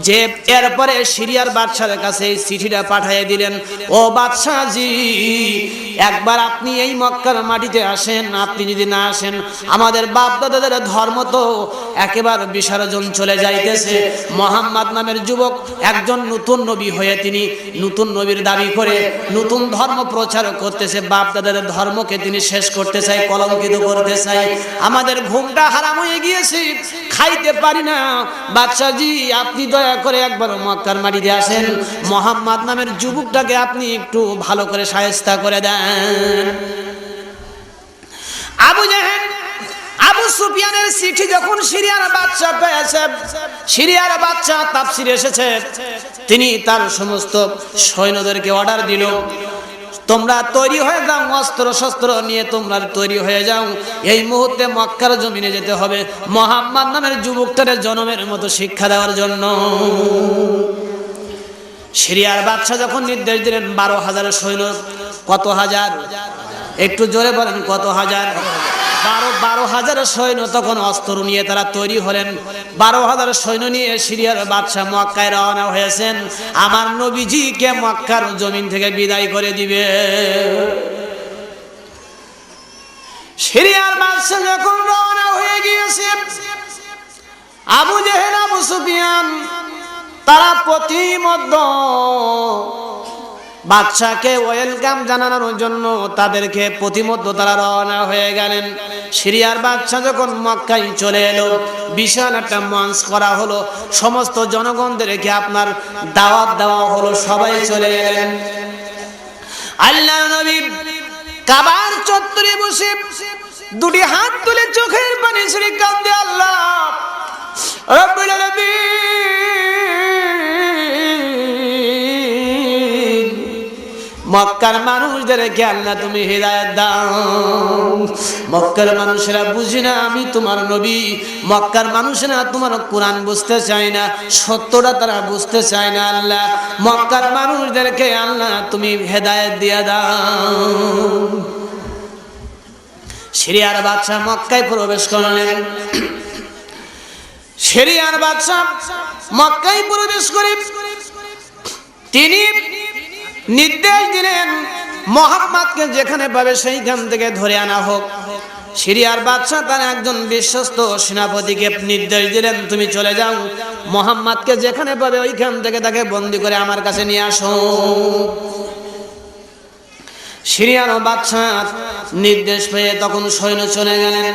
যে এরপরে সিরিয়ার বাদশার কাছে এই চিঠিটা পাঠিয়ে দিলেন, ও বাদশাহজি, একবার আপনি এই মক্কার মাটিতে আসেন। আপনি যদি না আসেন, আমাদের বাপ দাদাদের ধর্ম তো একেবারে বিসর্জন চলে যাইতেছে। মুহাম্মদ নামের যুবক একজন নতুন নবী হয়ে তিনি নতুন নবীর দাবি করে নতুন ধর্ম প্রচার করতেছে, বাপ দাদাদের ধর্মকে তিনি শেষ করতে চাই, কলঙ্কিত করতে চাই। আমাদের ঘুমটা হারাম হয়ে গিয়েছে, খাইতে পারি না। বাদশাহজি, আপনি দয়া করে একবার মক্কার মাটিতে আসেন, মুহাম্মদ নামের যুবকটাকে আপনি একটু ভালো করে শায়েস্তা করে দেন। আবু জেহেল, আবু সুফিয়ানের চিঠি যখন সিরিয়ার বাদশা পেয়েছে, সিরিয়ার বাদশা তাফসীরে এসেছে, তিনি তার সমস্ত সৈন্যদেরকে অর্ডার দিল, তোমরা তৈরি হয়ে যাও, অস্ত্র শস্ত্র নিয়ে তোমরা তৈরি হয়ে যাও। এই মুহূর্তে মক্কার জমিনে যেতে হবে মুহাম্মদ নামের যুবকটার জনমের মতো শিক্ষা দেওয়ার জন্য। সিরিয়ার বাদশা যখন নির্দেশ দিলেন, 12,000 সৈন্য। কত হাজার? একটু জোরে বলেন, কত হাজার? 12,000 সৈন্য তখন অস্ত্র নিয়ে তারা তৈরি হলেন। 12,000 সৈন্য নিয়ে সিরিয়ার বাদশা মক্কায় রওনা হয়েছেন, আমার নবীজিকে মক্কার জমিন থেকে বিদায় করে দিবে। সিরিয়ার বাদশা যখন রওনা হয়ে গিয়েছে, আবু জেহেল, আবু সুফিয়ান তারা প্রতিমধ্য বাদশাকে ওয়েলকাম জানানোর জন্য তাদেরকে প্রতিমধ্য তারা রওনা হয়ে গেলেন। সিরিয়ার বাদশা যখন মক্কায় চলে এলো, বিশাল একটা মঞ্চ করা হলো, সমস্ত জনগণদেরকে আপনার দাওয়াত দেওয়া হলো, সবাই চলে এলেন। আল্লাহ নবী কাবার চত্বরে বসে দুটি হাত তুলে চোখের পানি ছেড়ে কাঁদে, আল্লাহ রব্বুল আলামিন, মক্কার মানুষদেরকে আল্লাহ তুমি হিদায়াত দাও। মক্কার মানুষেরা বুঝি না আমি তোমার নবী, মক্কার মানুষেরা তোমার কোরআন বুঝতে চায় না, সত্যটা তারা বুঝতে চায় না। আল্লাহ মক্কার মানুষদেরকে আল্লাহ তুমি হিদায়াত দিয়ে দাও। সিরিয়ার বাদশা মক্কায় প্রবেশ করলেন। সিরিয়ার বাদশা মক্কায় প্রবেশ করে তিনি নির্দেশ দিলেন, মুহাম্মদকে যেখানে পাবে সেইখান থেকে ধরে আনা হোক। সিরিয়ার বাদশা তার একজন বিশ্বস্ত সেনাপতিকে নির্দেশ দিলেন, তুমি চলে যাও, মুহাম্মদকে যেখানে পাবে ওইখান থেকে তাকে বন্দী করে আমার কাছে নিয়ে আসো। সিরিয়ার বাদশা নির্দেশ পেয়ে তখন সৈন্য চলে গেলেন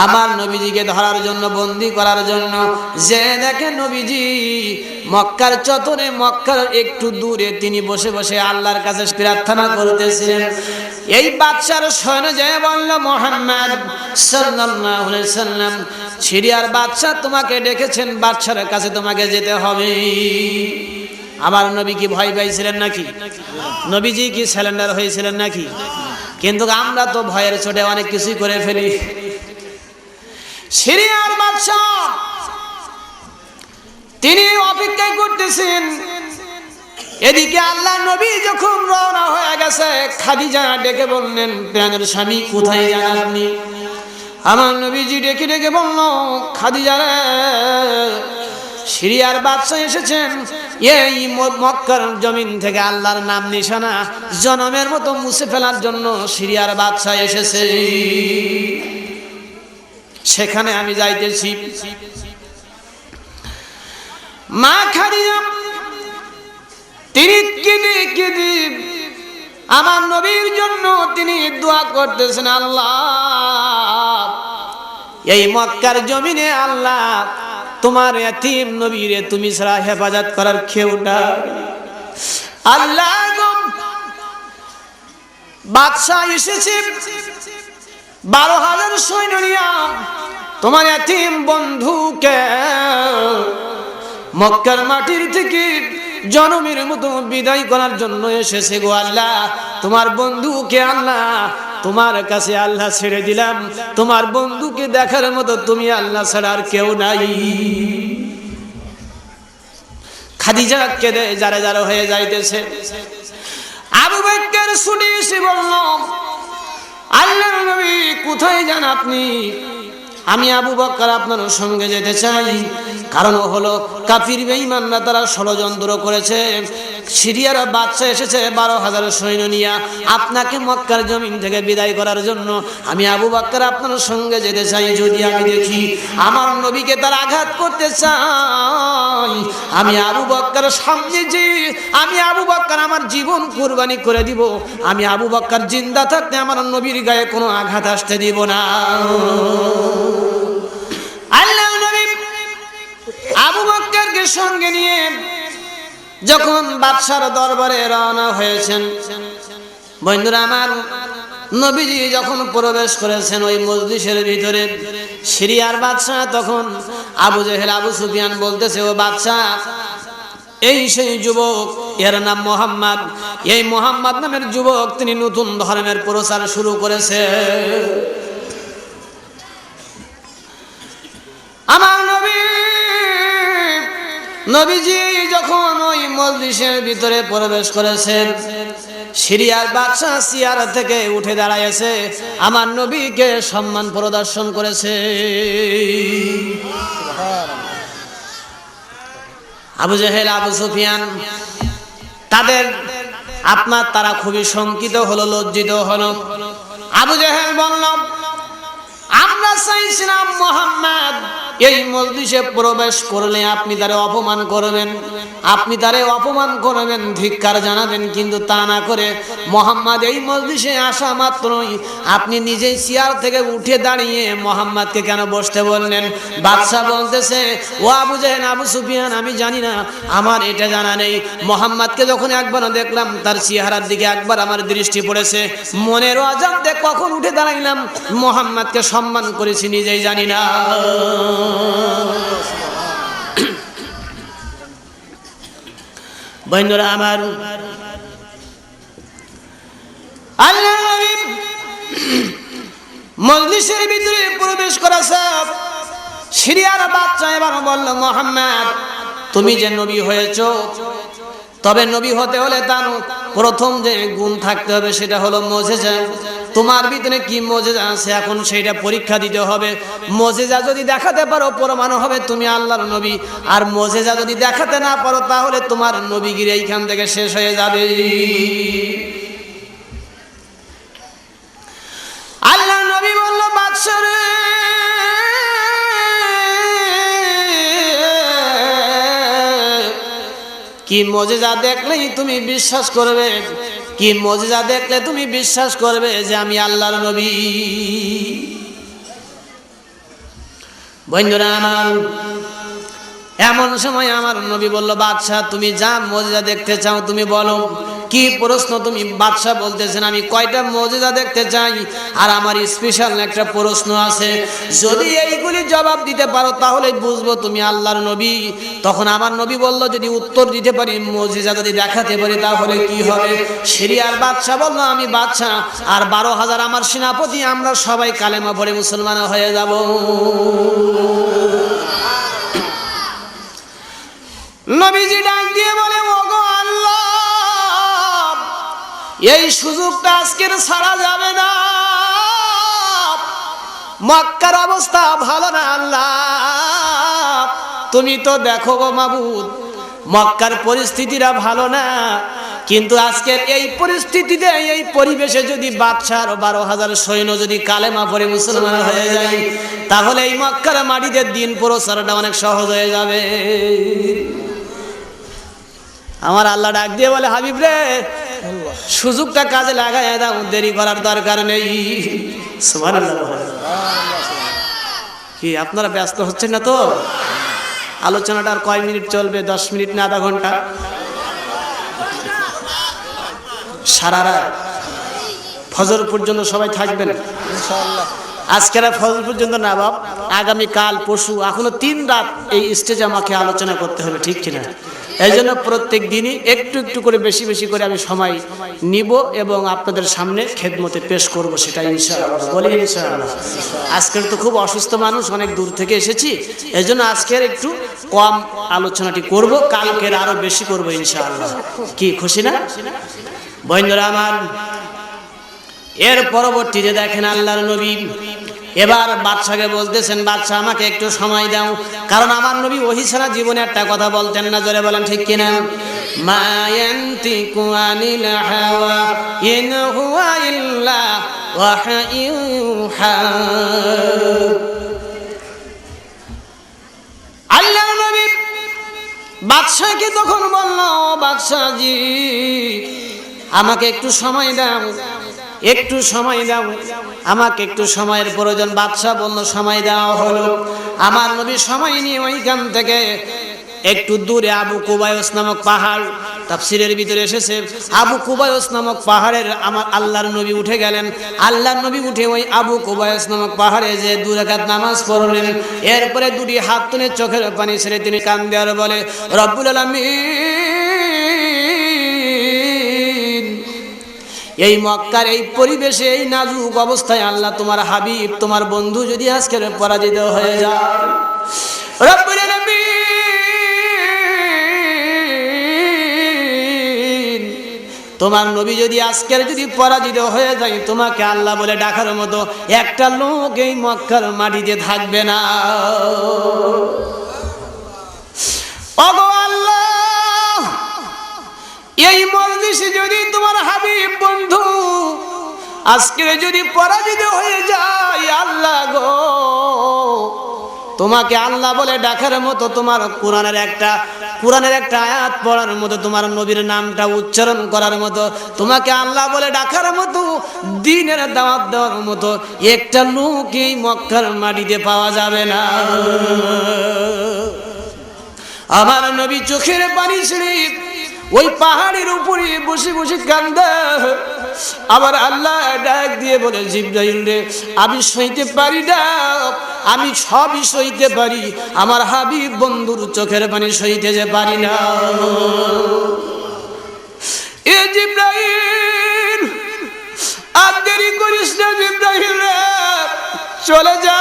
আমার নবীজিকে ধরার জন্য, বন্দী করার জন্য। যে দেখে নবীজি মক্কার চত্বরে, মক্কার একটু দূরে তিনি বসে বসে আল্লাহর কাছে প্রার্থনা করতেছিলেন। এই বাদশার সৈন্য যে বলল, মুহাম্মদ সাল্লাল্লাহু আলাইহি সাল্লাম, সিরিয়ার বাদশা তোমাকে ডেকেছেন, বাদশার কাছে তোমাকে যেতে হবে। আমার নবী কি ভয় পাইছিলেন নাকি? নবীজি কি স্যালেন্ডার হয়েছিলেন নাকি? কিন্তু আমরা তো ভয়ের চোটে অনেক কিছুই করে ফেলি। সিরিয়ার বাদশা তিনি অপেক্ষায় করতেছেন। এদিকে আল্লাহ নবী যখন রওনা হয়ে গেছে, খাদিজা ডেকে বললেন, প্রাণের স্বামী কোথায় যান আপনি? আমার নবীজি ডেকে ডেকে বলল, খাদিজা রে, সিরিয়ার বাদশা এসেছেন। এই মক্কার জমিন থেকে আল্লাহর নাম নিশানা জনমের মতো মুছে ফেলার জন্য সিরিয়ার বাদশা এসেছে, সেখানে আমি যাইতেছি। মা খাদিজা তিনি কেঁদে কেঁদে আমার নবীর জন্য তিনি দোয়া করতেছেন, আল্লাহ এই মক্কার জমিনে আল্লাহ তোমার এতিম নবীরে তুমি ছাড়া হেফাজত করার কেউ নাই। আল্লাহ বাদশা এসেছে 12,000 সৈন্য নিয়ে তোমার এতিম বন্ধুকে মক্কার মাটির থেকে জনমের মতো বিদায় করার জন্য এসেছে গো আল্লাহ। তোমার বন্ধুকে আল্লাহ তোমার কাছে আল্লাহ ছেড়ে দিলাম, তোমার বন্ধুকে দেখার মতো তুমি আল্লাহ ছাড়া আর কেউ নাই। খাদিজা কেঁদে যারে যারে হয়ে যাইতেছে। আবু বকর ছুটে এসে বলল, আল্লাহর নবী কোথায় যান আপনি? আমি আবু বকর আপনার সঙ্গে যেতে চাই। কারণ হলো কাফির বেঈমানরা তারা ষড়যন্ত্র করেছে, সিরিয়ার বাদশা এসেছে 12,000 সৈন্য নিয়ে আপনাকে মক্কার জমিন থেকে বিদায় করার জন্য। আমি আবু বকর আপনার সঙ্গে যেতে চাই। যদি আমি দেখি আমার নবীকে তার আঘাত করতে চাই, আমি আবু বকর সামনে যে আমি আবু বকর আমার জীবন কুরবানি করে দিব। আমি আবু বকর জিন্দা থাকতে আমার নবীর গায়ে কোনো আঘাত আসতে দিব না। আল্লাহ নবী আবু বকরকে সঙ্গে নিয়ে যখন বাদশার দরবারে রওনা হয়েছেন, বন্ধুরা আমার, নবীজি যখন প্রবেশ করেছেন ওই মজলিসের ভিতরে, সিরিয়ার বাদশা তখন আবু জেহেল আবু সুফিয়ান বলতেছে, ও বাদশা, এই সেই যুবক, এর নাম মোহাম্মদ। এই মোহাম্মদ নামের যুবক তিনি নতুন ধর্মের প্রচার শুরু করেছে। আমার নবীজি যখন ওই মজলিসের ভিতরে প্রবেশ করেছেন, সিরিয়ার বাদশা চেয়ার থেকে উঠে দাঁড়াইছে, আমার নবীকে সম্মান প্রদর্শন করেছে। আবু জেহেল আবু সুফিয়ান তারা খুবই শঙ্কিত হলো, লজ্জিত হলো। আবু জেহেল বলল, আমরা চাইছিলাম মোহাম্মদ এই মজলিসে প্রবেশ করলে আপনি তারে অপমান করবেন, আপনি তারে অপমান করবেন, ধিক্কার জানাবেন, কিন্তু তা না করে মোহাম্মদ এই মজলিসে আসা মাত্রই আপনি নিজেই চেয়ার থেকে উঠে দাঁড়িয়ে মোহাম্মদকে কেন বসতে বললেন? বাদশা বলতেছে, ও আবু জেহেল আবু সুফিয়ান, আমি জানি না, আমার এটা জানা নেই। মোহাম্মদকে যখন একবার দেখলাম তার চেহারার দিকে একবার আমার দৃষ্টি পড়েছে, মনের অজান্তে কখন উঠে দাঁড়াইলাম মোহাম্মদকে সম্মান করেছি নিজেই জানি না। বন্ধুরা আমার, আল্লাহ নবী মজলিসের ভিতরে প্রবেশ করেছে। সিরিয়ার বাদশা এবার বলল, মোহাম্মদ তুমি যে নবী হয়েছো, তবে নবী হতে হলে তার প্রথম যে গুণ থাকতে হবে সেটা হলো মুজিজা। তোমার ভিতরে কি মুজিজা আছে এখন সেইটা পরীক্ষা দিতে হবে। মুজিজা যদি দেখাতে পারো প্রমাণ হবে তুমি আল্লাহর নবী, আর মুজিজা যদি দেখাতে না পারো তাহলে তোমার নবীগিরি এইখান থেকে শেষ হয়ে যাবে। আল্লাহ নবী বলল, বাদশা রে, কি মুজিজা দেখলেই তুমি বিশ্বাস করবে, কি মুজিজা দেখলে তুমি বিশ্বাস করবে যে আমি আল্লাহর নবী? বন্ধুরা আমার, এমন সময় আমার নবী বলল, বাদশা তুমি যা মুজিজা দেখতে চাও তুমি বলো। কি প্রশ্ন তুমি? বাদশা বলতেছেন, আমি কয়টা মুজিজা দেখতে চাই, আর আমার স্পেশাল একটা প্রশ্ন আছে, যদি এইগুলি জবাব দিতে পারো তাহলে বুঝবো তুমি আল্লাহর নবী। তখন আমার নবী বলল, যদি উত্তর দিতে পারি, মুজিজা যদি দেখাতে পারি তাহলে কি হবে? সিরিয়ার বাদশা বলল, আমি বাদশা আর 12,000 আমার সেনাপতি, আমরা সবাই কালেমা পড়ে মুসলমান হয়ে যাব। নবীজি ডাক দিয়ে বলে, ওগো আল্লাহ, এই সুযোগটা আজকের ছাড়া যাবে না। মক্কার অবস্থা ভালো না আল্লাহ, তুমি তো দেখো গো মাবুদ, মক্কার পরিস্থিতিটা ভালো না। কিন্তু আজকের এই পরিস্থিতিতে, এই পরিবেশে যদি বাদশার 12,000 সৈন্য যদি কালেমা পড়ে মুসলমান হয়ে যায়, তাহলে এই মক্কার মাটিতে দিন প্রচারটা অনেক সহজ হয়ে যাবে। আমার আল্লাহ ডাক দিয়ে বলে, হাবিব রে, সুযোগটা কাজে লাগায় দাও, দেরি করার দরকার নেই। সুবহানাল্লাহ। কি আপনারা ব্যস্ত হচ্ছেন না তো? আলোচনাটা আর কয় মিনিট চলবে? 10 মিনিট না আধা ঘন্টা? সারা রাত ফজর পর্যন্ত সবাই থাকবেন ইনশাআল্লাহ। আজকের ফজর পর্যন্ত না বাপ, আগামী কাল পরশু এখনো 3 রাত এই স্টেজে আমাকে আলোচনা করতে হবে, ঠিক কিনা? এই জন্য প্রত্যেক দিনই একটু একটু করে বেশি বেশি করে আমি সময় নিব এবং আপনাদের সামনে খেদমতে পেশ করব, সেটা ইনশাআল্লাহ। বলি ইনশাআল্লাহ। আজকের তো খুব অসুস্থ মানুষ, অনেক দূর থেকে এসেছি, এই জন্য আজকের একটু কম আলোচনাটি করব, কালকের আরো বেশি করব ইনশাআল্লাহ। কি খুশি না বন্ধুরা আমার? এর পরবর্তীতে দেখেন আল্লাহর নবী এবার বাদশাকে বলতেছেন, বাদশা আমাকে একটু সময় দাও, কারণ আমার নবী ওহী ছাড়া জীবনে একটা কথা বলতেন না। জোরে বলেন ঠিক কিনা? মা ইয়ানতিকু আনিল হাওয়া ইন হুয়া ইল্লা ওয়াহয়ুহা। আল্লাহর নবী বাদশাকে তখন বলল, বাদশাজি আমাকে একটু সময় দাও, একটু সময় দাও, আমাকে একটু সময়ের প্রয়োজন। বাদশাহ বলল, সময় দেওয়া হলো। আমার নবী সময় নিয়ে ওইখান থেকে একটু দূরে আবু কুবায়স নামক পাহাড়, তাফসীরের ভিতরে এসেছে আবু কুবায়স নামক পাহাড়ের আমার আল্লাহর নবী উঠে গেলেন। আল্লাহর নবী উঠে ওই আবু কুবায়স নামক পাহাড়ে যে 2 রাকাত নামাজ পড়লেন। এরপরে দুটি হাত তুলে চোখের পানি ছেড়ে তিনি কান্দে আর বলে, রব্বুল আলামিন, এই মক্কার এই পরিবেশে, এই নাজুক অবস্থায় আল্লাহ তোমার হাবিব, তোমার বন্ধু যদি আজকের পরাজিত হয়ে যায়, রব্বুল আলামিন, তোমার নবী যদি আজকের যদি পরাজিত হয়ে যায়, তোমাকে আল্লাহ বলে ডাকার মতো একটা লোক এই মক্কার মাটিতে থাকবে না। ওগো আল্লাহ, এই মজলিসে যদি তোমার হাবিব বন্ধু আজকে যদি পরাজিত হয়ে যায়, আল্লাহ গো, তোমাকে আল্লাহ বলে ডাকার মতো, তোমার কোরআনের একটা আয়াত পড়ার মতো, তোমার নবীর নামটা উচ্চারণ করার মতো, তোমাকে আল্লাহ বলে ডাকার মতো, দ্বীনের দাওয়াত দেওয়ার মতো একটা লোক এই মক্কার মাটিতে পাওয়া যাবে না। আমার নবী চোখের পানি ছেড়ে ওই পাহাড়ের উপরে বসে বসে কান্দে। আবার আল্লাহ ডাক দিয়ে বলে, জিবরাইল রে, আমি সইতে পারি না, আমি সবই সইতে পারি, আমার হাবিব বন্ধুর চোখের পানি সইতে যে পারি না। এ জিবরাইল, আর দেরি করিস না জিবরাইল রে, চলে যা,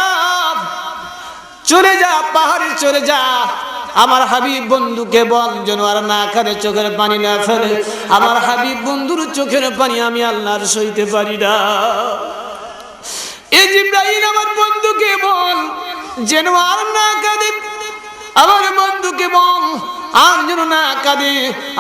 চলে যা, পাহাড়ে চলে যা, আমার হাবিব বন্ধুকে বল যেন আর না কাঁদে, চোখের পানি না ফেলে। আমার হাবিব বন্ধুর চোখের পানি আমি আল্লাহর সইতে পারি না। এই জিবরাইল, আমার বন্ধুকে বল যেন আর না কাঁদে, আমার বন্ধুকে বল আর যেন না কাঁদে,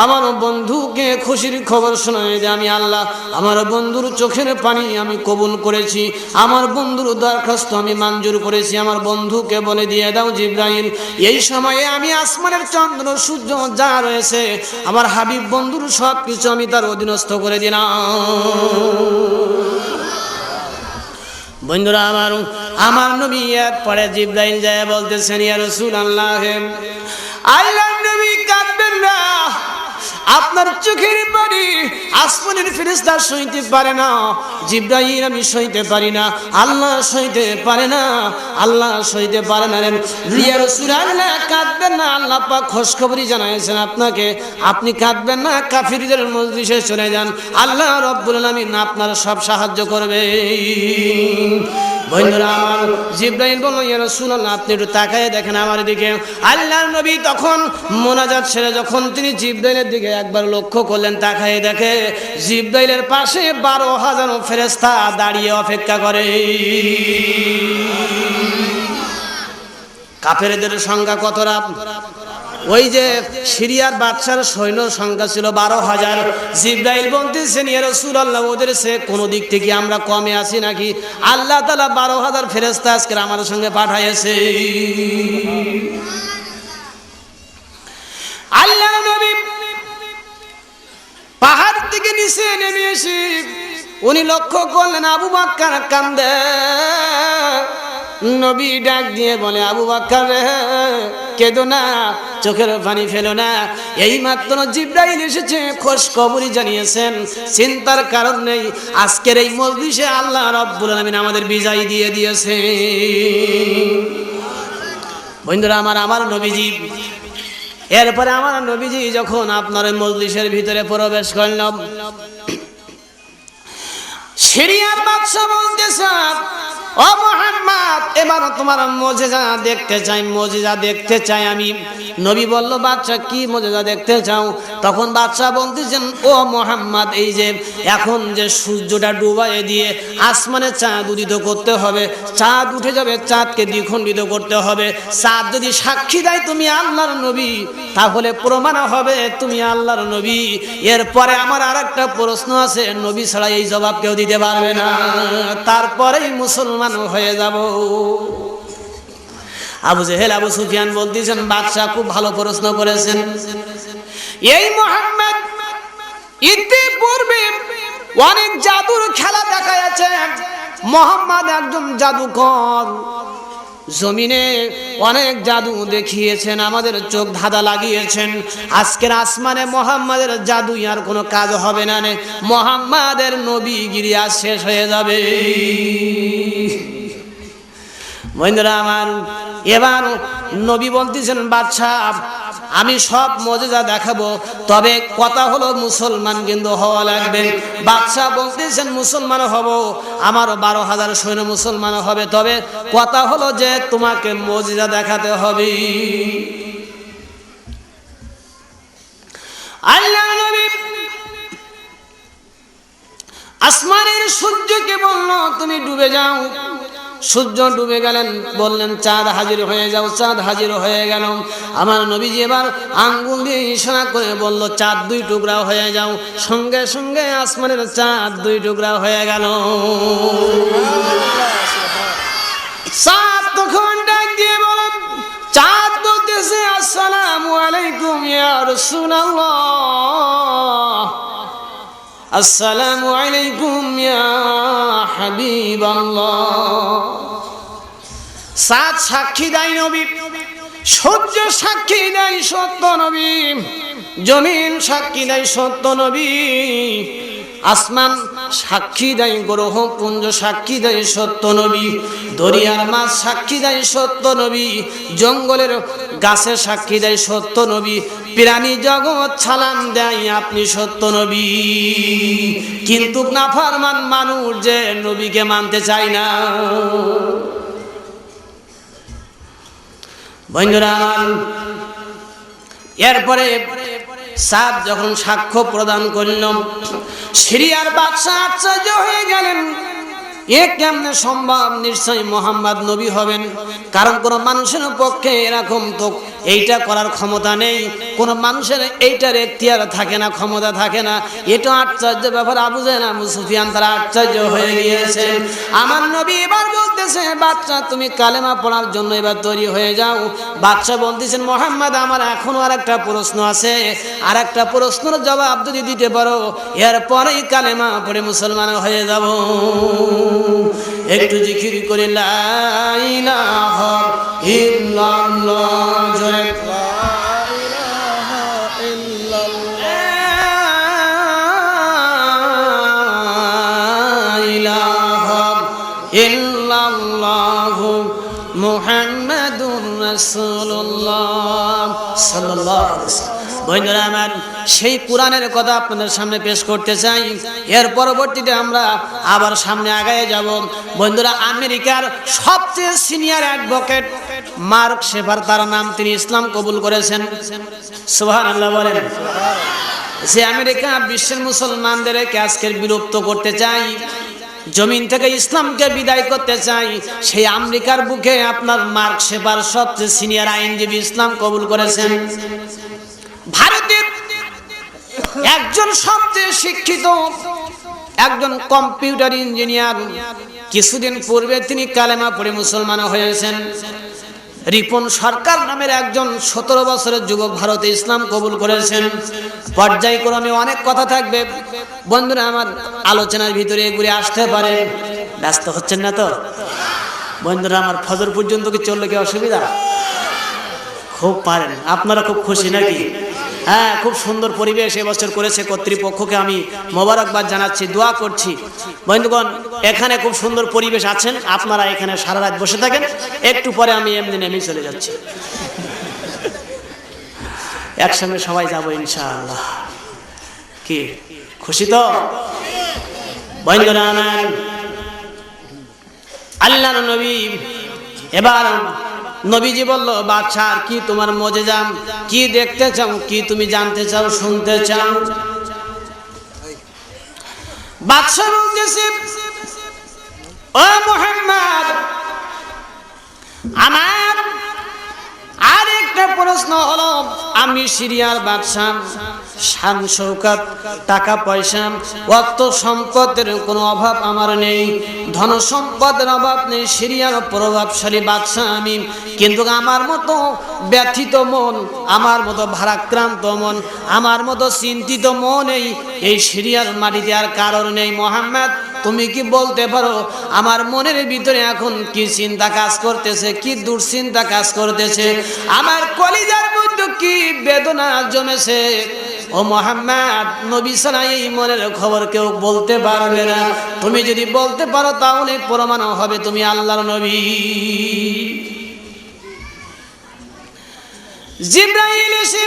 আমার বন্ধুকে খুশির খবর শোনায় যে আমি আল্লাহ আমার বন্ধুর চোখের পানি আমি কবুল করেছি, আমার বন্ধুর দরখাস্ত আমি মঞ্জুর করেছি। আমার বন্ধুকে বলে দিয়ে দাও জিবরাইল, এই সময়ে আমি আসমানের চন্দ্র সূর্য যা রয়েছে আমার হাবিব বন্ধুর সব কিছু আমি তার অধীনস্থ করে দিলাম। বন্ধুরা আমার নবী পরে জিবরাইল যায় বলতেছেন, ইয়া রাসূলুল্লাহ, আল্লাহ নবী কাঁদবেন না, আপনার চোখের পানি আসমানের ফেরেশতা সইতে পারে না, জিবরাইল আমি সইতে পারি না, আল্লাহ সইতে পারে না, আল্লাহ সইতে পারে না। ইয়া রাসূলুল্লাহ কাঁদবেন না, আল্লাহ পাক খুশখবরি জানাইছেন আপনাকে, আপনি কাঁদবেন না, কাফিরদের মজলিসে চলে যান, আল্লাহ রাব্বুল আলামিন আপনার সব সাহায্য করবে। বন্ধুরা আমার, জিবরাইল বলল, ইয়া রাসূলুল্লাহ, আপনি একটু তাকায় দেখেন আমার দিকে। আল্লাহর নবী তখন মোনাজাত ছেড়ে যখন তিনি জিবরাইলের দিকে একবার লক্ষ্য করলেন, তাকায় দেখে জিবরাইলের পাশে 12,000 ফেরেশতা দাঁড়িয়ে অপেক্ষা করে। কাফেরদের সংখ্যা কতটা? ওই যে সিরিয়ার বাদশার সৈন্য সংখ্যা ছিল 12,000। জিবরাইল বলতেছেন, ইয়া রাসূলুল্লাহ, ওদের সে কোন দিক থেকে আমরা কমে আছি নাকি? আল্লাহ তাআলা 12,000 ফেরেশতা আজকে আমার সঙ্গে পাঠাইছে। আল্লাহ নবী পাহাড় থেকে নিচে নেমে এসে উনি লক্ষ্য করলেন আবু বকর কান্দে। নবী ডাক দিয়ে বলে, আবু বকর রে, কেঁদো না, চোখের পানি ফেলো না। এই মাত্র জিবরাইল এসেছে, খোঁজ খবরই জানিয়েছেন, চিন্তার কারণ নেই। আজকের এই মজলিসে আল্লাহ রাব্বুল আলামিন আমাদের বিজয় দিয়ে দিয়েছে। বন্ধুরা আমার নবীজি, এরপরে আমার নবীজি যখন আপনার মজলিসের ভিতরে প্রবেশ করলাম, সিরিয়ার বাদশা বলতেছে, ও মুহাম্মদ, এবার তোমার মুজিজা দেখতে চাই, মুজিজা দেখতে চাই আমি। নবী বলল, বাদশা কি মুজিজা দেখতে চাও? তখন বাদশা বলতেছেন, ও মুহাম্মদ, এই যে এখন যে সূর্যটা ডুবাই দিয়ে আসমানে চাঁদ উদিত করতে হবে, চাঁদ উঠে যাবে, চাঁদকে দ্বিখণ্ডিত করতে হবে। চাঁদ যদি সাক্ষী দেয় তুমি আল্লাহর নবী, তাহলে প্রমাণ হবে তুমি আল্লাহর নবী। এরপরে আমার আরেকটা প্রশ্ন আছে, নবী ছাড়া এই জবাব কেউ দিতে পারবে না, তারপরেই মুসলমান হয়ে যাব। আবু জেহেল, আবু সুফিয়ান বলতেছেন, বাদশা খুব ভালো প্রশ্ন করেছেন। এই মুহাম্মদ ইতিপূর্বে অনেক জাদুর খেলা দেখাইছে। মুহাম্মদ একজন জাদুকর, জমিনে অনেক জাদু দেখিয়েছেন, আমাদের চোখ ধাঁধা লাগিয়েছেন। আজকের আসমানে মুহাম্মাদের জাদু আর কোনো কাজ হবে না, মুহাম্মাদের নবীগিরি আজ শেষ হয়ে যাবে। বন্ধুরা আমার, এবার নবী বলতেছেন, বাদশা আমি সব মুজিজা দেখাবো, তবে কথা হলো মুসলমান কিন্তু হওয়া লাগবে। বাদশা বলতেছেন, মুসলমান হব, আমার 12,000 সৈন্য মুসলমান হবে, তবে কথা হলো যে তোমাকে মুজিজা দেখাতে হবে। আল্লাহ নবী আসমানের সূর্যকে বলল, তুমি ডুবে যাও। সূর্য ডুবে গেলেন, বললেন চাঁদ হাজির হয়ে যাও। চাঁদ হাজির হয়ে গেল। আমার নবীজি এবার আঙ্গুল দিয়ে ইশারা করে বলল, চাঁদ 2 টুকরা হয়ে যাও। সঙ্গে সঙ্গে আসমানের চাঁদ 2 টুকরা হয়ে গেল। চাঁদ তখন ডাক দিয়ে বলেন, চাঁদ বলতেছে, আসসালামু আলাইকুম ইয়া রাসূলুল্লাহ, আসসালামু আলাইকুম ইয়া হাবিবাল্লাহ। চাঁদ সাক্ষী দেয় নবী, সূর্য সাক্ষী দেয় সত্য নবী, জমিন সাক্ষী দেয় সত্য নবী, আসমান সাক্ষী দেয়, গ্রহ পুঞ্জ সাক্ষী দেয় সত্য নবী, দরিয়ার মাছ সাক্ষী দেয় সত্য নবী, জঙ্গলের গাছে সাক্ষী দেয় সত্য নবী, প্রাণী জগৎ সালাম দেয় আপনি সত্য নবী। কিন্তু নাফরমান মানুষ যে নবীকে মানতে চায় না। বন্ধুরা, এরপরে চাঁদ যখন সাক্ষ্য প্রদান করল, সিরিয়ার বাদশা আশ্চর্য হয়ে গেলেন, এ কেমনে সম্ভব? নিশ্চয়ই মুহাম্মদ নবী হবেন, কারণ কোন মানুষের পক্ষে এরকম তো এইটা করার ক্ষমতা নেই, কোন মানুষের এইটার এখতিয়ার থাকে না, ক্ষমতা থাকে না। এটা আশ্চর্য ব্যাপার। আবু জেহেল, আবু সুফিয়ান তারা আশ্চর্য হয়ে গিয়েছে। আমার নবী এবার বলতেছে, বাদশা তুমি কালেমা পড়ার জন্য এবার তৈরি হয়ে যাও। বাদশা বলতেছেন, মুহাম্মদ আমার এখনো আর একটা প্রশ্ন আছে, আর একটা প্রশ্নের জবাব যদি দিতে পারো, এরপরেই কালেমা পড়ে মুসলমান হয়ে যাব। একটু জিকির করে লা ইলাহা ইল্লাল্লাহ, জয় লা ইলাহা ইল্লাল্লাহ মুহাম্মাদুর রাসূলুল্লাহ সাল্লাল্লাহু আলাইহি ওয়াসাল্লাম। বন্ধুরা আমার, সেই কোরআনের কথা আপনাদের সামনে পেশ করতে চাই। এর পরবর্তীতে আমরা আবার সামনে আগায় যাব। বন্ধুরা, আমেরিকার সবচেয়ে সিনিয়র অ্যাডভোকেট মার্ক শেফার তার নাম, তিনি ইসলাম কবুল করেছেন। সুবহানাল্লাহ বলেন। সে আমেরিকা বিশ্বের মুসলমানদেরকে আজকের বিলুপ্ত করতে চাই। জমিন থেকে ইসলামকে বিদায় করতে চাই, সেই আমেরিকার বুকে আপনার মার্ক শেপার সবচেয়ে সিনিয়র আইনজীবী ইসলাম কবুল করেছেন। ভারতের একজন সবচেয়ে শিক্ষিত একজন কম্পিউটার ইঞ্জিনিয়ার, কিছুদিন পূর্বে তিনি কালেমা পড়ে মুসলমান হয়েছেন। রিপন সরকার নামের একজন 17 বছরের যুবক ভারতে ইসলাম কবুল করেছেন। পর্যায়ক্রমে অনেক কথা থাকবে, বন্ধুরা আমার আলোচনার ভিতরে ঘুরে আসতে পারে। ব্যস্ত হচ্ছেন না তো বন্ধুরা আমার? ফজর পর্যন্ত কি চললে কি অসুবিধা? খুব পারেন আপনারা, খুব খুশি নাকি? হ্যাঁ, খুব সুন্দর পরিবেশ এবছর করেছে কর্তৃপক্ষকে আমি মোবারকবাদ জানাচ্ছি, দোয়া করছি। বন্ধুগণ, এখানে খুব সুন্দর পরিবেশ আছেন, আপনারা এখানে সারা রাত বসে থাকেন, একটু পরে আমি এমনি নেমে চলে যাচ্ছি। একসঙ্গে সবাই যাবো ইনশাআল্লাহ। কি খুশি তো বন্ধুরা আমার? আল্লাহর নবী, এবার নবীজি বলল, বাদশা কি তোমার মজেজা, কি দেখতে চাও, কি তুমি জানতে চাও, শুনতে চাও? বাদশা বলতেছে, ও মুহাম্মদ, আমার আরেকটা প্রশ্ন হলো, আমি সিরিয়ার বাদশা, শান শৌকত, টাকা পয়সা, অর্থ সম্পদের কোনো অভাব আমার নেই, ধন সম্পদের অভাব নেই, সিরিয়ার প্রভাবশালী বাদশা আমি, কিন্তু আমার মতো ব্যথিত মন, আমার মতো ভারাক্রান্ত মন, আমার মতো চিন্তিত মন এই সিরিয়ার মাটিতে আর কারোর নেই। মুহাম্মদ, তুমি কি বলতে পারো আমার মনের ভিতরে এখন কি চিন্তা কাজ করতেছে, কি দুশ্চিন্তা কাজ করতেছে, আমার কলিজার মধ্যে কি বেদনা জমেছে? ও মুহাম্মদ, নবী ছাড়া এই মনের খবর কেউ বলতে পারবে না। তুমি যদি বলতে পারো তাহলে প্রমাণ হবে তুমি আল্লাহর নবী। জিবরাইল এসে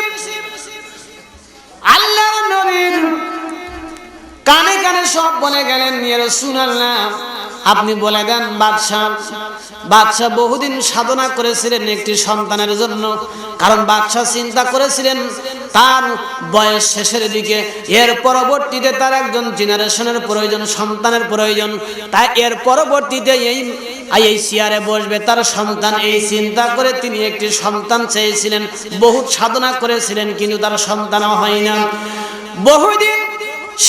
আল্লাহর নবীর কানে কানে সব বলে গেলেন, ইয়া রাসূলুল্লাহ, আপনি বলে দেন বাদশা বহুদিন সাধনা করেছিলেন একটি সন্তানের জন্য, কারণ বাদশা চিন্তা করেছিলেন তার বয়স শেষের দিকে, এর পরবর্তীতে তার একজন জেনারেশনের প্রয়োজন, সন্তানের প্রয়োজন, তাই এর পরবর্তীতে এই চেয়ারে বসবে তার সন্তান, এই চিন্তা করে তিনি একটি সন্তান চেয়েছিলেন, বহুত সাধনা করেছিলেন, কিন্তু তার সন্তান হয় না। বহুদিন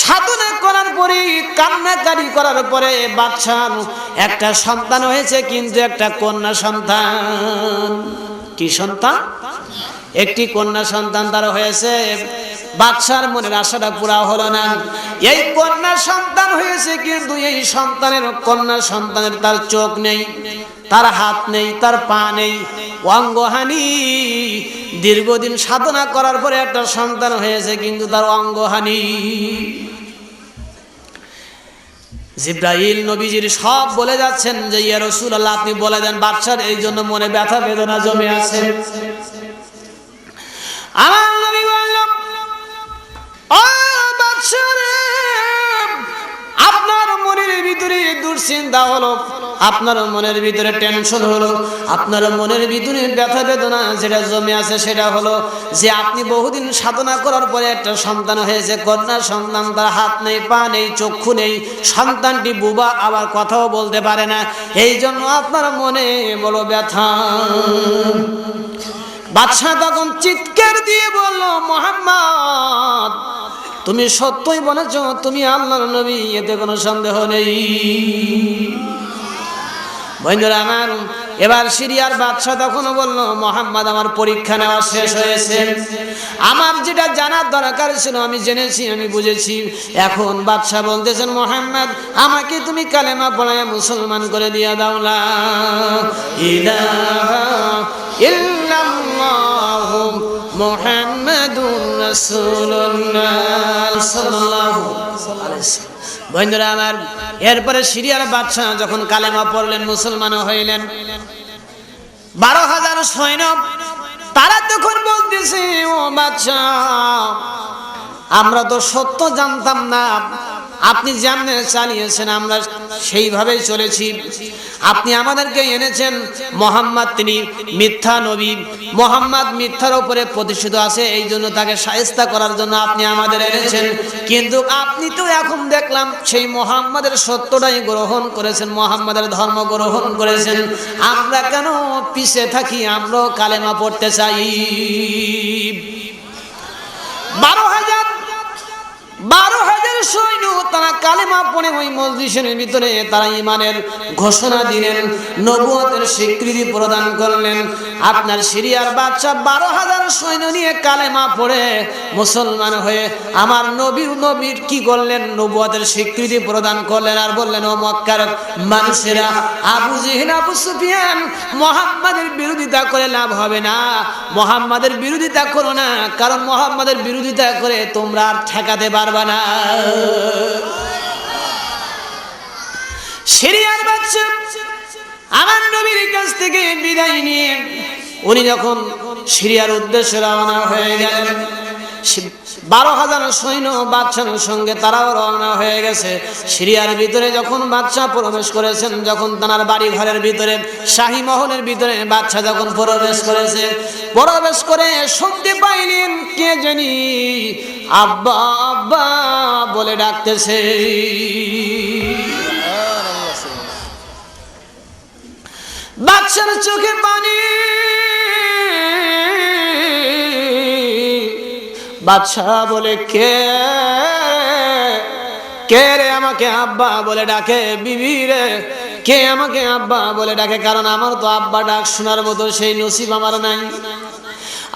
সাধনা করার পরে, কান্নাকারি করার পরে বাদশার একটা সন্তান হয়েছে, কিন্তু একটা কন্যা সন্তান। কি সন্তান? একটি কন্যা সন্তান তার হয়েছে। বাদশার মনের আশাটা পুরা হলো না। এই কন্যা সন্তান হয়েছে, কিন্তু এই কন্যা সন্তানের তার চোখ নেই, তার হাত নেই, তার পা নেই, অঙ্গহানি। দীর্ঘদিন সাধনা করার পরে একটা সন্তান হয়েছে, কিন্তু তার অঙ্গহানি। জিবরাইল নবীজির সব বলে যাচ্ছেন যে, ইয়া রাসূলুল্লাহ, আপনি বলে দেন বাদশার এই জন্য মনে ব্যথা বেদনা জমে আছে। আমার নবী বললেন, ও বাদশা রে, আপনার মনের ভিতরে দুশ্চিন্তা হলো, আপনার মনের ভিতরে টেনশন হলো, আপনার মনের ভিতরে ব্যথা বেদনা যেটা জমে আছে সেটা হলো যে আপনি বহুদিন সাধনা করার পরে একটা সন্তান হয়েছে, কন্যা সন্তান, তার হাত নেই, পা নেই, চক্ষু নেই, সন্তানটি বুবা, আবার কথাও বলতে পারে না, এই জন্য আপনার মনে বড় ব্যথা। বাদশা তখন চিৎকার দিয়ে বলল, মুহাম্মদ, তুমি সত্যই বলেছ, তুমি আল্লাহর নবী, এতে কোনো সন্দেহ নেই। বন্ধুরা আমার, এবার সিরিয়ার বাদশা তখন বলল, মুহাম্মদ, আমার পরীক্ষা নেওয়া শেষ হয়েছে, আমার যেটা জানার দরকার ছিল আমি জেনেছি, আমি বুঝেছি। এখন বাদশা বলতেছেন, মুহাম্মদ, আমাকে তুমি কালেমা পড়ায় মুসলমান করে দিয়ে দাও। লা ইলাহা ইল্লাল্লাহু মুহাম্মাদুর রাসূলুল্লাহ সাল্লাল্লাহু আলাইহি ওয়াসাল্লাম। বন্ধুরা আমার, এরপরে সিরিয়ার বাদশা যখন কালেমা পড়লেন, মুসলমান হইলেন, 12,000 সৈন্য, তারা তখন বলতেছে, ও বাদশা, আমরা তো সত্য জানতাম না, আপনি যেমন চালিয়েছেন আমরা সেইভাবেই চলেছি। আপনি আমাদেরকে এনেছেন মোহাম্মদ তিনি মিথ্যা নবী, মোহাম্মদ মিথ্যার উপরে প্রতিষ্ঠিত আছে, এই জন্য তাকে শায়েস্তা করার জন্য আপনি আমাদের এনেছেন। কিন্তু আপনি তো এখন দেখলাম সেই মোহাম্মদের সত্যটাই গ্রহণ করেছেন, মোহাম্মদের ধর্ম গ্রহণ করেছেন। আমরা কেন পিছে থাকি? আমরাও কালেমা পড়তে চাই। 12,000 সৈন্য তারা কালেমা পড়ে ওই মজলিসের ভিতরে তারা ঈমানের ঘোষণা দিলেন, নবুয়তের স্বীকৃতি প্রদান করলেন। আপনার সিরিয়ার বাদশা 12,000 সৈন্য নিয়ে কালেমা পড়ে মুসলমান হয়ে আমার নবীর কি করলেন? নবুয়তের স্বীকৃতি প্রদান করলেন আর বললেন, ও মক্কার মানুষেরা, আবু জেহেল আবু সুফিয়ান মুহাম্মাদের বিরোধিতা করে লাভ হবে না, মুহাম্মাদের বিরোধিতা করো না, কারণ মুহাম্মাদের বিরোধিতা করে তোমরা আর ঠেকাতে পারবে না। সিরিয়ার বাদশা আমার নবীর কাছ থেকে বিদায় নিয়ে উনি যখন সিরিয়ার উদ্দেশ্যে রওনা হয়ে গেলেন, 12,000 সৈন্য বাদশার সঙ্গে তারাও রওনা হয়ে গেছে। সিরিয়ার ভিতরে যখন বাদশা প্রবেশ করেছেন, যখন তার বাড়ি ঘরের ভিতরে শাহী মহলের ভিতরে বাদশা যখন প্রবেশ করেছে, প্রবেশ করে শুনতে পাইলেন কে জানি আব্বা আব্বা বলে ডাকতেছে। বাদশার চোখে পানি, বাদশা বলে কে রে আমাকে আব্বা বলে ডাকে? বিবি রে, কে আমাকে আব্বা বলে ডাকে? কারণ আমার তো আব্বা ডাক শোনার মতো সেই নসিব আমার নাই।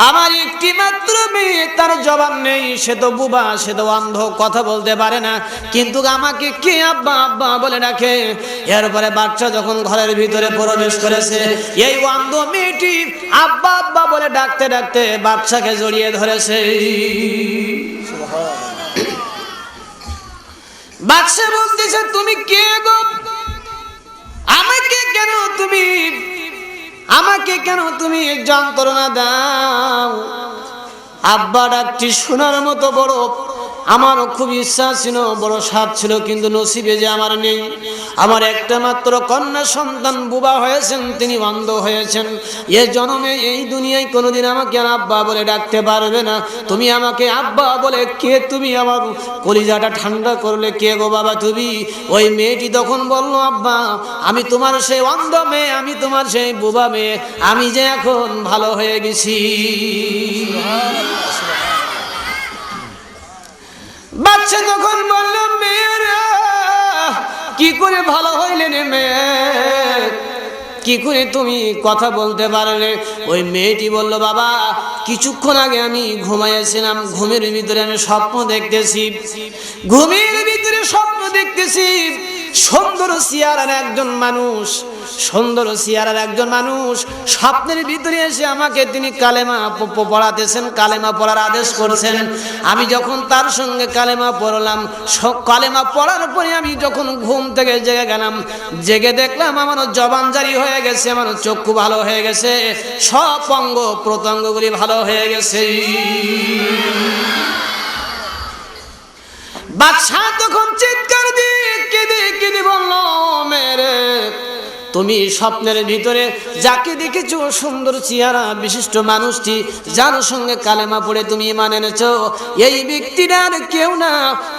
আমার একটি মাত্র মেয়ে, তার জবান নেই, সে তো বুবা, সে তো অন্ধ, কথা বলতে পারে না, কিন্তু আমাকে কে আব্বা আব্বা বলে ডাকে? এরপরে বাচ্চা যখন ঘরের ভিতরে প্রবেশ করেছে, এই অন্ধ মেয়েটি আব্বা আব্বা বলে ডাকতে ডাকতে বাচ্চাকে জড়িয়ে ধরেছে। বাচ্চা বলতেছে, তুমি কে গো? আমাকে কেন তুমি যন্ত্রণা দাও? আব্বা ডাকটি শোনার মতো বড় আমারও খুব ইচ্ছা ছিল, বড় স্বাদ ছিল, কিন্তু নসিবে যে আমার নেই। আমার একটা মাত্র কন্যা সন্তান বুবা হয়েছেন, তিনি অন্ধ হয়েছেন। এ জন্মে এই দুনিয়ায় কোনোদিন আমাকে আব্বা বলে ডাকতে পারবে না। তুমি আমাকে আব্বা বলে কে? তুমি আমার কলিজাটা ঠান্ডা করলে কে গো বাবা তুমি? ওই মেয়েটি তখন বলল, আব্বা আমি তোমার সেই অন্ধ মেয়ে, আমি তোমার সেই বুবা মেয়ে, আমি যে এখন ভালো হয়ে গেছি। বাচ্চা তখন বলল, মেয়েরা কি করে ভালো হইলেন মেয়ে? কি করে তুমি কথা বলতে পারলে? ওই মেয়েটি বলল, বাবা কিছুক্ষণ আগে আমি ঘুমাইছিলাম, ঘুমের ভিতরে আমি স্বপ্ন দেখতেছি, ঘুমের ভিতরে স্বপ্ন দেখতেছি সুন্দর চেহারার একজন মানুষ, সুন্দর চেহারার একজন মানুষ স্বপ্নের ভিতরে এসে আমাকে তিনি কালেমা পড়াতেছেন, কালেমা পড়ার আদেশ করছেন। আমি যখন তার সঙ্গে কালেমা পড়লাম, কালেমা পড়ার পরে আমি যখন ঘুম থেকে জেগে গেলাম, জেগে দেখলাম আমার জবান জারি হয়ে গেছে, আমার চক্ষু ভালো হয়ে গেছে, সব অঙ্গ প্রত্যঙ্গগুলি ভালো হয়ে গেছে। বাদশা তখন চিৎকার দিয়ে কেঁদে কেঁদে বলল, মেরে তুমি স্বপ্নের ভিতরে যাকে দেখেছো সুন্দর চেহারা বিশিষ্ট মানুষটি, যার সঙ্গে কালেমা পড়ে তুমি ঈমান এনেছো, এই ব্যক্তিটা আর কেউ না,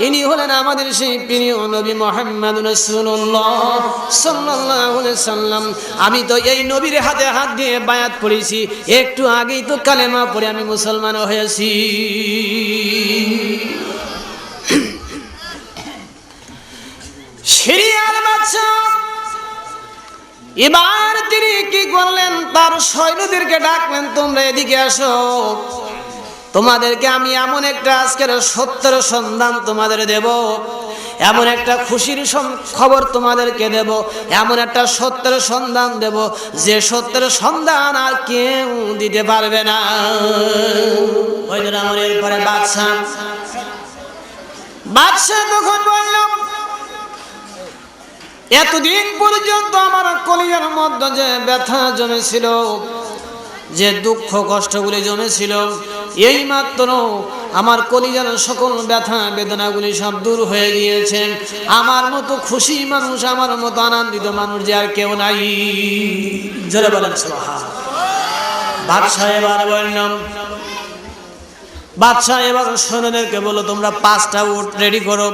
ইনি হলেন আমাদের সেই প্রিয় নবী মুহাম্মদ রাসূলুল্লাহ সাল্লাল্লাহু আলাইহি সাল্লাম। আমি তো এই নবীর হাতে হাত দিয়ে বায়াত পড়েছি, একটু আগেই তো কালেমা পড়ে আমি মুসলমান হয়েছি। সিরিয়ার বাদশা এবার তিনি কি করলেন? তার সৈন্যদেরকে ডাকলেন, তোমরা এদিকে আসো, তোমাদেরকে আমি এমন একটা আজকের সত্যের সন্ধান তোমাদের দেব, এমন একটা খুশির খবর তোমাদেরকে দেব, এমন একটা সত্যের সন্ধান দেব যে সত্যের সন্ধান আর কেউ দিতে পারবে না। ওই জন্য আমার এরপরে বাদশা তখন বললাম, এতদিন পর্যন্ত আমার কলিজার মধ্যে যে ব্যথা জমেছিল, যে দুঃখ কষ্টগুলি জমেছিল, এই মাত্র আমার কলিজার সকল ব্যথা বেদনাগুলি সব দূর হয়ে গিয়েছে। আমার মতো খুশি মানুষ, আমার মতো আনন্দিত মানুষ যে আর কেউ নাই। জোরে বলেন সুবহানাল্লাহ। বাদশাহ এবার বললাম, বাদশাহ এবার সৈন্যদেরকে বলো তোমরা 5টা উট রেডি করো,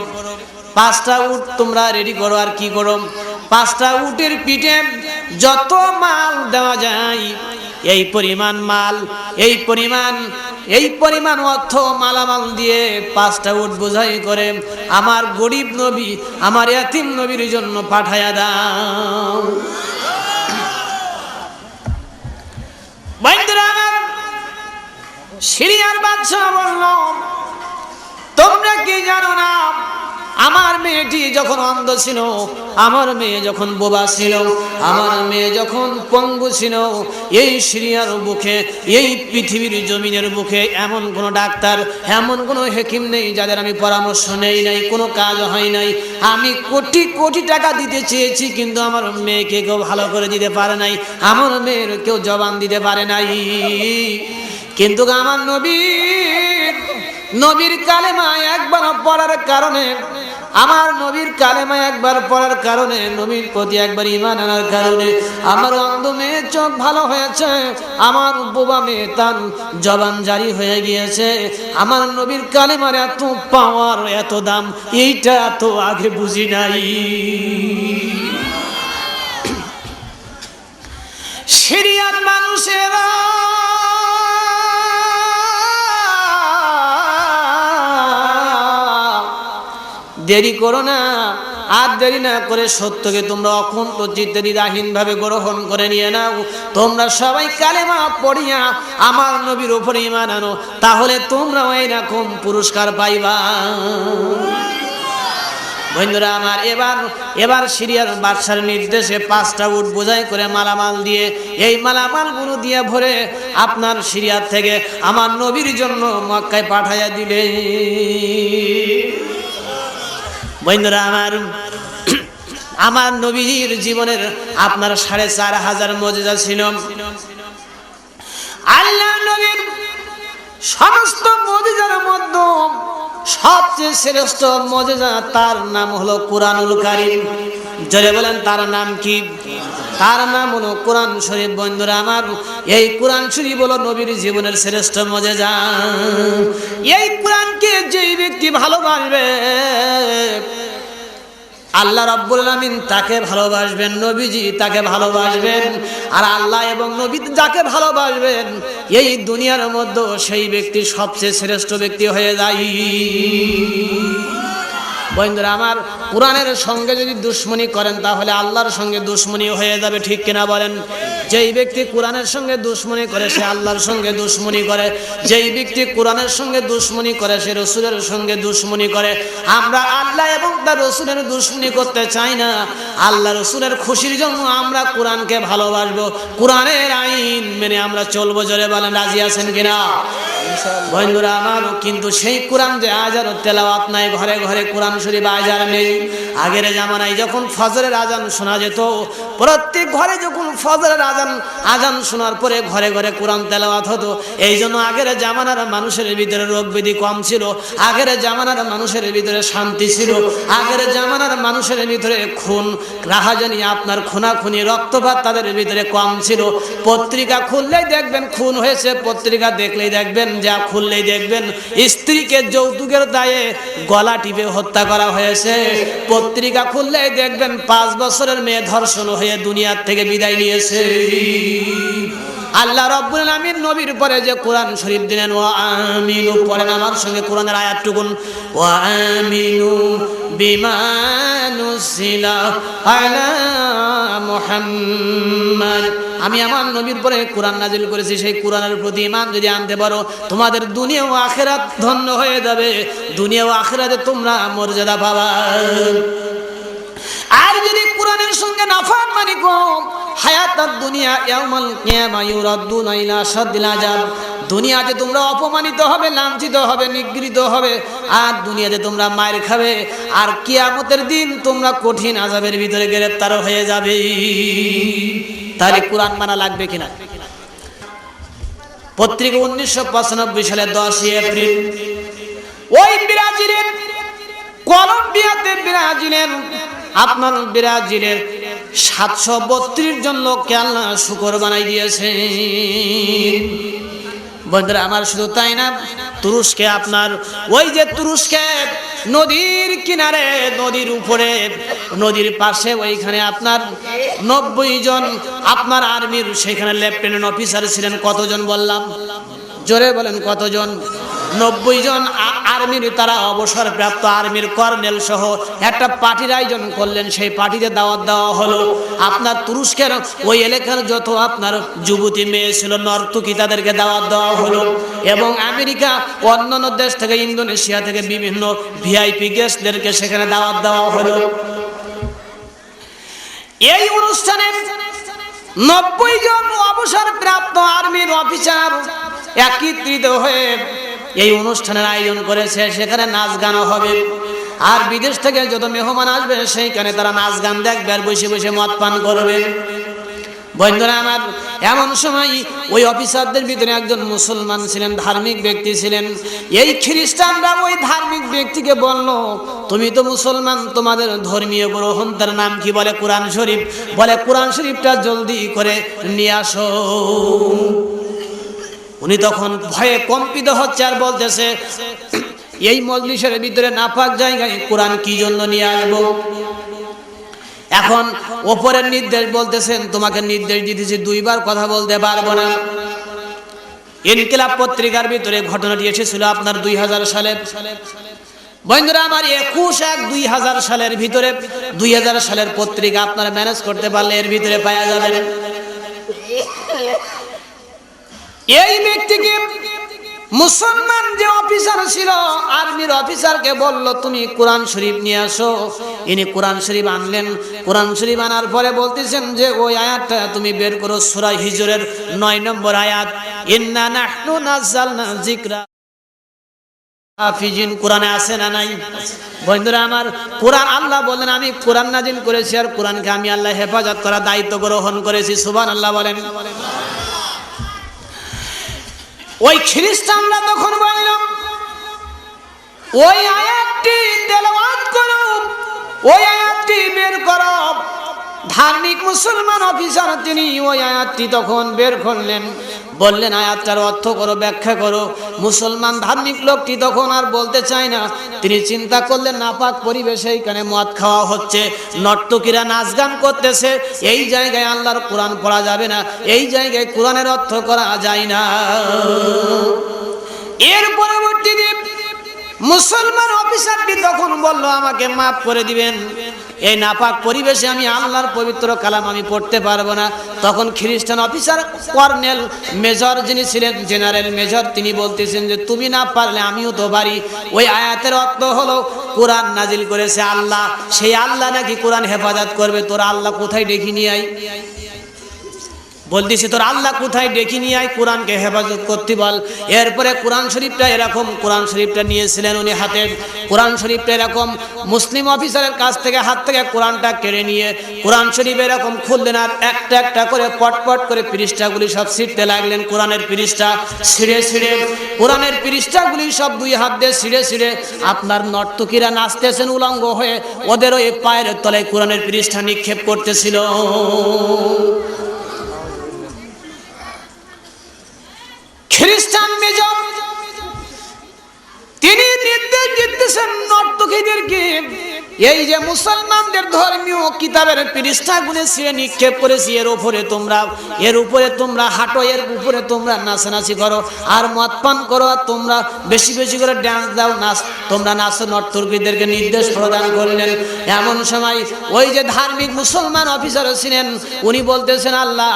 5টা উট তোমরা রেডি করো। আর কি করো? 5টা উটের পিঠে যত মাল দেওয়া যায় এই পরিমাণ মাল, এই পরিমাণ অর্থ মালামাল দিয়ে 5টা উট বোঝাই করে আমার গরিব নবী, আমার ইয়াতিম নবীর জন্য পাঠায়া দাও। সিরিয়ার বাদশাহ বলল, তোমরা কি জানো না আমার মেয়েটি যখন অন্ধ ছিল, আমার মেয়ে যখন বোবা ছিল, আমার মেয়ে যখন পঙ্গু ছিল, এই সিরিয়ার বুকে, এই পৃথিবীর জমিনের বুকে এমন কোনো ডাক্তার, এমন কোনো হেকিম নেই যাদের আমি পরামর্শ নেই নাই, কোনো কাজ হয় নাই। আমি কোটি কোটি টাকা দিতে চেয়েছি, কিন্তু আমার মেয়েকে কেউ ভালো করে দিতে পারে নাই, আমার মেয়ের কেউ জবান দিতে পারে নাই। কিন্তু আমার নবীর কালেমা একবার পড়ার কারণে, আমার নবীর কালেমা একবার পড়ার কারণে, নবীর প্রতি একবার ঈমান আনার কারণে আমার অন্ধ মেয়ের চোখ ভালো হয়েছে, আমার বোবা মেয়ে তার জবান জারি হয়ে গিয়েছে। আমার নবীর কালেমার এত পাওয়ার, এত দাম, এইটা তো আগে বুঝি নাই। সিরিয়ার মানুষেরা দেরি করো না, আর দেরি না করে সত্যকে তোমরা অকুণ্ঠ চিত্তে দ্বিধাহীন ভাবে গ্রহণ করে নিয়ে নাও। তোমরা সবাই কালেমা পড়িয়া আমার নবীর উপরে ঈমান আনো, তাহলে তোমরাও এরকম পুরস্কার পাইবা। বন্ধুরা আমার, এবার সিরিয়ার বাদশার নির্দেশে 5টা উট বোঝাই করে মালামাল দিয়ে, এই মালামালগুলো দিয়ে ভরে আপনার সিরিয়ার থেকে আমার নবীর জন্য মক্কায় পাঠাইয়া দিলে। বন্ধুরা আমার নবীর জীবনের আপনার 4500 মুজিজা ছিল। আল্লাহ নবীর সমস্ত মুজিজার মধ্যে সবচেয়ে শ্রেষ্ঠ মুজিজা, তার নাম হলো কুরআনুল কারীম। জোরে বলেন তার নাম কি? তার নাম হলো কোরআন শরীফ। বন্ধুরা আমার, এই কোরআন শরীফ হলো নবীর জীবনের শ্রেষ্ঠ মুজিজা। এই কোরআনকে যেই ব্যক্তি ভালোবাসবে আল্লাহ রাব্বুল আলামিন তাকে ভালোবাসবেন, নবীজি তাকে ভালোবাসবেন, আর আল্লাহ এবং নবী যাকে ভালোবাসবেন এই দুনিয়ার মধ্যে সেই ব্যক্তি সবচেয়ে শ্রেষ্ঠ ব্যক্তি হয়ে যায়। বন্ধুরা আমার, কোরআনের সঙ্গে যদি দুশ্মনী করেন তাহলে আল্লাহর সঙ্গে দুশ্মনী হয়ে যাবে, ঠিক কিনা বলেন? যেই ব্যক্তি কোরআনের সঙ্গে দুশ্মনী করে সে আল্লাহর সঙ্গে দুশ্মনী করে, যেই ব্যক্তি কোরআনের সঙ্গে দুশ্মনী করে সে রসুলের সঙ্গে দুশ্মনী করে। আমরা আল্লাহ এবং তার রসুলের দুশ্মনী করতে চাই না। আল্লাহ রসুলের খুশির জন্য আমরা কোরআনকে ভালোবাসবো, কোরআনের আইন মেনে আমরা চলবো। জোরে বলেন রাজি আছেন কিনা? বন্ধুরা আমার, কিন্তু সেই কোরআন যে আজ আর তেলাওয়াত নাই, ঘরে ঘরে কোরআন শরীফ আজ আর নেই। আগের জামানায় যখন ফজরের আজান শোনা যেত, প্রত্যেক ঘরে যখন ফজরের আজান শোনার পরে ঘরে ঘরে কোরআন তেলাওয়াত হতো। এই জন্য আগের জামানার মানুষের ভিতরে রোগ ব্যাধি কম ছিল, আগের জামানার মানুষের ভিতরে শান্তি ছিল, আগের জামানার মানুষের ভিতরে খুন রাহাজানি, আপনার খুনাখুনি, রক্তপাত তাদের ভিতরে কম ছিল। পত্রিকা খুললেই দেখবেন খুন হয়েছে, পত্রিকা দেখলেই দেখবেন, যা খুললেই দেখবেন স্ত্রীকে যৌতুকের দায়ে গলা টিপে হত্যা করা হয়েছে। পত্রিকা খুললেই দেখবেন 5 বছরের মেয়ে ধর্ষণ হয়ে দুনিয়ার থেকে বিদায় নিয়েছে। আল্লাহ রাব্বুল আলামিন নবীর পরে যে কোরআন শরীফ দিলেন, ওয়া আমিনু, পড়েন আমার সঙ্গে কোরআনের আয়াতটুকুন, ওয়া আমিনু বিমা নুজিলা আলা মুহাম্মাদ। আমি আমার নবীর পরে কোরআন নাজিল করেছি, সেই কোরআনের প্রতি ঈমান যদি আনতে পারো তোমাদের দুনিয়া ও আখিরাত ধন্য হয়ে যাবে, দুনিয়া ও আখিরাতে তোমরা মর্যাদা পাবা। আর যদি কোরআনের সঙ্গে নাফরমানি করো, হায়াতাত দুনিয়া ইয়াউমাল কিয়ামা ইউরাদ্দুনা ইলা আশাদ্দিল আযাব, দুনিয়াতে তোমরা অপমানিত হবে, লাঞ্ছিত হবে, নিগৃহীত হবে, আর দুনিয়াতে তোমরা মায়ের খাবে, আর কিয়ামতের দিন তোমরা কঠিন আযাবের ভিতরে গ্রেফতার হয়ে যাবে। তাহলে কোরআন মানা লাগবে কিনা? পত্রিকা 1995 সালের 10 এপ্রিল। ওই ব্রাজিলের কলম্বিয়াতে আপনার ব্রাজিলের 732 জন লোককে আল্লাহ শুকর বানাই দিয়েছে। বন্ধুরা আমার, শুধু তাই না, তুরস্কে আপনার ওই যে তুরস্কে নদীর কিনারে, নদীর উপরে, নদীর পাশে ওইখানে আপনার 90 জন আপনার আর্মির সেখানে লেফটেন্যান্ট অফিসার ছিলেন। কতজন বললাম? জোরে বলেন কতজন? 90 জন আর্মির, তারা অবসরপ্রাপ্ত আর্মির কর্নেল সহ একটা পার্টির আয়োজন করলেন। সেই পার্টিতে দাওয়াত দেওয়া হলো। আপনার তুরস্কের ওই এলাকার যত আপনার যুবতী মেয়ে ছিল, নর্তকী, তাদেরকে দাওয়াত দেওয়া হলো। এবং আমেরিকা, অন্যান্য দেশ থেকে, ইন্দোনেশিয়া থেকে বিভিন্ন ভিআইপি গেস্টদেরকে সেখানে দাওয়াত দেওয়া হলো। এই অনুষ্ঠানে 90 জন অবসরপ্রাপ্ত আর্মির অফিসার একত্রিত হয়ে এই অনুষ্ঠানের আয়োজন করেছে। সেখানে নাচ গানও হবে, আর বিদেশ থেকে যত মেহমান আসবে সেইখানে তারা নাচ গান দেখবে আর বসে বসে মদ পান করবে। বন্ধুরা আমার, এমন সময় ওই অফিসারদের ভিতরে একজন মুসলমান ছিলেন, ধার্মিক ব্যক্তি ছিলেন। এই খ্রিস্টানরা ওই ধার্মিক ব্যক্তিকে বলল, তুমি তো মুসলমান, তোমাদের ধর্মীয় গ্রন্থের নাম কি? বলে কোরআন শরীফ। বলে কোরআন শরীফটা জলদি করে নিয়ে আসো। উনি তখন ভয়ে কম্পিত হচ্ছে আর বলতেছে, এই মজলিসের ভিতরে নাপাক জায়গায় কোরআন কি জন্য নিয়ে আসবো? এখন ওপরের নির্দেশ বলতেছেন, তোমাকে নির্দেশ দিতেছি, 2 বার কথা বলতে পারবো না। ইনকিলাব পত্রিকার ভিতরে ঘটনাটি এসেছিল আপনার 2000 সালে। বন্ধুরা আমার, 21/1/2000 সালের ভিতরে, 2000 সালের পত্রিকা আপনারা ম্যানেজ করতে পারলে এর ভিতরে পাওয়া যাবেন। এই ব্যক্তিকে মুসলমান যে অফিসার ছিল, আর্মির অফিসারকে বলল, তুমি কোরআন শরীফ নিয়ে আসো। ইনি কোরআন শরীফ আনলেন। কোরআন শরীফ আনার পরে বলতেছেন যে ওই আয়াতটা তুমি বের করো, সূরা হিজরের 9 নম্বর আয়াত, ইন্না নাহনু নাযালনা যিকরা হাফিজিন। কোরআনে আছে না নাই? বন্ধুরা আমার, কোরআন আল্লাহ বলেন, আমি কোরআন নাজিল করেছি, আর কোরআনকে আমি আল্লাহ হেফাজত করার দায়িত্ব গ্রহণ করেছি। সুবহানাল্লাহ বলেন। ওই খ্রিস্টানরা তখন বলল, ওই আয়াতটি তেলাওয়াত করো, ওই আয়াতটি বের করো। ধার্মিক মুসলমান অফিসার তিনি ওই আয়াতটি তখন বের করলেন, বললেন আয়াতটার অর্থ করো, ব্যাখ্যা করো। মুসলমান ধার্মিক লোকটি তখন আর বলতে চায় না। তিনি চিন্তা করলেন, নাপাক পরিবেশে এইখানে মদ খাওয়া হচ্ছে, নর্তকীরা নাচ গান করতেছে, এই জায়গায় আল্লাহর কোরআন পড়া যাবে না, এই জায়গায় কোরআনের অর্থ করা যায় না। এর পরবর্তীতে মুসলমান অফিসারটি তখন বলল, আমাকে মাফ করে দিবেন, এই নাপাক পরিবেশে আমি আল্লাহর পবিত্র কালাম আমি পড়তে পারবো না। তখন খ্রিস্টান অফিসার কর্নেল মেজর যিনি ছিলেন, জেনারেল মেজর, তিনি বলতেছেন যে তুমি না পারলে আমিও তো পারি। ওই আয়াতের অর্থ হলো, কোরআন নাজিল করেছে আল্লাহ, সেই আল্লাহ নাকি কোরআন হেফাজত করবে। তোর আল্লাহ কোথায় ডেকে নিয়ে আয়? বলতেছি, তোর আল্লাহ কোথায় ডেকে নিয়ে আয়, কোরআনকে হেফাজত করতে বল। এরপরে কোরআন শরীফটা এরকম, কোরআন শরীফটা নিয়েছিলেন উনি হাতে। কোরআন শরীফটা এরকম মুসলিম অফিসারের কাছ থেকে হাত থেকে কোরআনটা কেড়ে নিয়ে কোরআন শরীফ এরকম খুললেন, আর একটা একটা করে পটপট করে পৃষ্ঠাগুলি সব ছিঁড়তে লাগলেন। কোরআনের পৃষ্ঠা ছিঁড়ে ছিঁড়ে, কোরআনের পৃষ্ঠাগুলি সব 2 হাত দিয়ে ছিঁড়ে ছিঁড়ে আপনার নর্তকীরা নাচতেছেন উলঙ্গ হয়ে, ওদের ওই পায়ের তলায় কোরআনের পৃষ্ঠা নিক্ষেপ করতেছিল। খ্রিস্টান মেজর তিনি নির্দেশ দিতেছেন নর্তকীদেরকে, এই যে মুসলমানদের ধর্মীয় কিতাবের পৃষ্ঠাগুলি ছিঁড়ে নিক্ষেপ করেছি, এর উপরে তোমরা হাঁটো, এর উপরে তোমরা নাচানাচি করো আর মদ পান করো, আর তোমরা বেশি বেশি করে ডান্স দাও, তোমরা নাচো। নর্তকীদেরকে নির্দেশ প্রদান করলেন। এমন সময় ওই যে ধার্মিক মুসলমান অফিসার ছিলেন, উনি বলতেছেন, আল্লাহ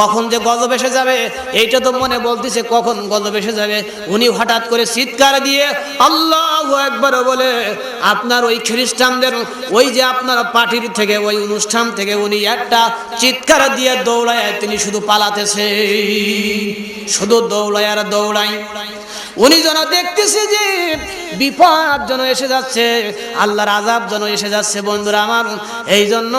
কখন যে গজব এসে যাবে, এইটা তো মনে বলতেছে কখন গজব এসে যাবে। উনি হঠাৎ করে চিৎকার দিয়ে আল্লাহু আকবার বলে আপনার ওই খ্রিস্টানদের ওই যে আপনার পার্টির থেকে, ওই অনুষ্ঠান থেকে উনি একটা চিৎকার দিয়ে দৌড়ায়, তিনি শুধু পালাতেছে, শুধু দৌড়ায় আর দৌড়ায়। উনি যেন দেখতেছে যে বিপদ যেন এসে যাচ্ছে, আল্লাহর আযাব যেন এসে যাচ্ছে। বন্ধুরা আমার, এই জন্য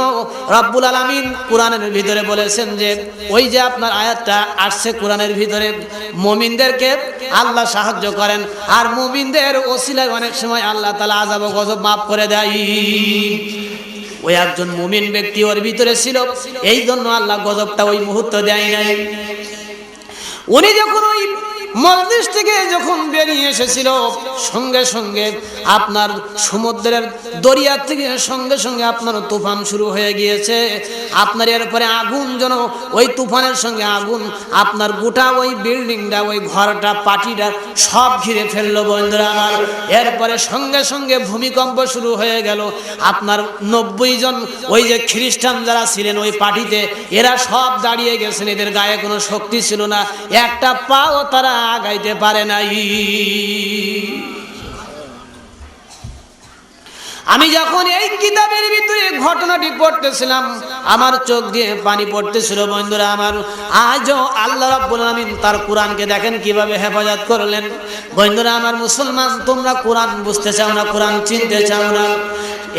রব্বুল আলামিন কোরআনের ভিতরে বলেছেন যে ওই যে আপনার আয়াতটা আসছে কোরআনের ভিতরে, মুমিনদেরকে আল্লাহ সাহায্য করেন, আর মুমিনদের ওসিলায় অনেক সময় আল্লাহ তাআলা আযাব ও গজব মাফ করে দেয়। ওই একজন মুমিন ব্যক্তি ওর ভিতরে ছিল, এই জন্য আল্লাহ গজবটা ওই মুহূর্তে দেয় নাই। উনি যখন ওই মজলিস থেকে যখন বেরিয়ে এসেছিল, সঙ্গে সঙ্গে আপনার সমুদ্রের দরিয়া থেকে সঙ্গে সঙ্গে আপনার তুফান শুরু হয়ে গিয়েছে। আপনার এরপরে আগুন যেন ওই তুফানের সঙ্গে আগুন আপনার গোটা ওই বিল্ডিংটা, ওই ঘরটা, পাটিটা সব ঘিরে ফেললো। বন্ধুরা আমার, এরপরে সঙ্গে সঙ্গে ভূমিকম্প শুরু হয়ে গেল। আপনার 90 জন ওই যে খ্রিস্টান যারা ছিলেন ওই পাটিতে, এরা সব দাঁড়িয়ে গেছেন, এদের গায়ে কোনো শক্তি ছিল না, একটা পাও তারা আগাইতে পারে নাই। আমি যখন এই কিতাবের ভিতরে ঘটনাটি পড়তেছিলাম, আমার চোখ দিয়ে পানি পড়তেছিল। বন্ধুরা আমার, আজও আল্লাহ রাব্বুল আলামিন তার কোরআনকে দেখেন কিভাবে হেফাজত করলেন। বন্ধুরা আমার, মুসলমান তোমরা কোরআন বুঝতে চাও না, কোরআন চিনতে চাও না।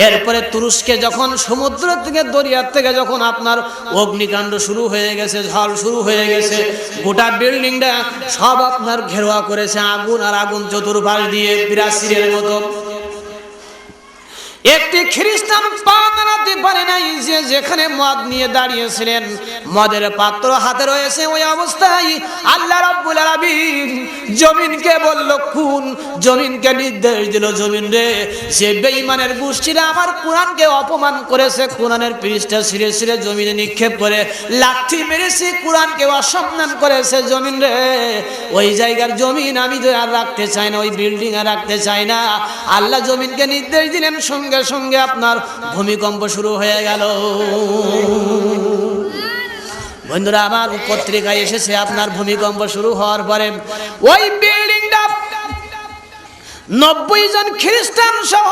এরপরে তুরস্কে যখন সমুদ্র থেকে দরিয়া থেকে যখন আপনার অগ্নিকাণ্ড শুরু হয়ে গেছে, ঝড় শুরু হয়ে গেছে, গোটা বিল্ডিংটা সব আপনার ঘেরোয়া করেছে আগুন আর আগুন, চতুর্পাশ দিয়ে বিরাসিরের মতো। একটি খ্রিস্টান পা নাড়াতে পারে নাই, যে যেখানে মদ নিয়ে দাঁড়িয়েছিলেন, মদের পাত্র হাতে রয়েছে, ওই অবস্থায় আল্লাহ রাব্বুল আলামিন জমিনকে বলল খুন, জমিনকে নির্দেশ দিল, জমিন রে, যে বেঈমানের গোষ্ঠীরা আমার কোরআনকে অপমান করেছে, কোরআনের পৃষ্ঠা ছিঁড়ে ছিঁড়ে জমিনে নিক্ষেপ করে লাথি মেরেছে, কোরআনকে অসম্মান করেছে, জমিন রে, ওই জায়গার জমিন আমি তো আর রাখতে চাই না, ওই বিল্ডিং আর রাখতে চাই না। আল্লাহ জমিনকে নির্দেশ দিলেন, সঙ্গে সঙ্গে আপনার ভূমিকম্প শুরু হয়ে গেল। বন্ধুরা আমার, পত্রিকায় এসেছে আপনার ভূমিকম্প শুরু হওয়ার পরে ওই বিল্ডিংটা 90 জন খ্রিস্টান সহ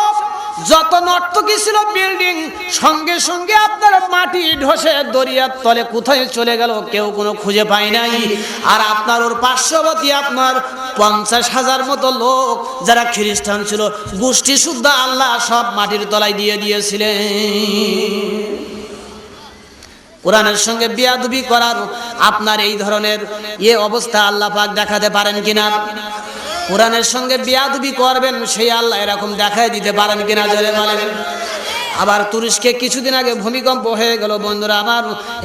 যত নর্তকী ছিল বিল্ডিং, সঙ্গে সঙ্গে আপনার মাটি ধসে দরিয়ার তলে কোথায় চলে গেল কেউ কোনো খুঁজে পায় নাই। আর আপনার ওর পার্শ্ববর্তী আপনার 50,000 মতো লোক যারা খ্রিস্টান ছিল, গোষ্ঠী শুদ্ধ আল্লাহ সব মাটির তলায় দিয়ে দিয়েছিলেন। কোরআনের সঙ্গে বেয়াদবি করার আপনার এই ধরনের অবস্থা আল্লাহ পাক দেখাতে পারেন কিনা? কোরআনের সঙ্গে বেয়াদবি করবেন সেই আল্লাহ এরকম দেখায় দিতে পারেন কিনা, জোরে বলেন। আবার তুরস্কে কিছুদিন আগে ভূমিকম্প হয়ে গেল। বন্ধুরা আমার,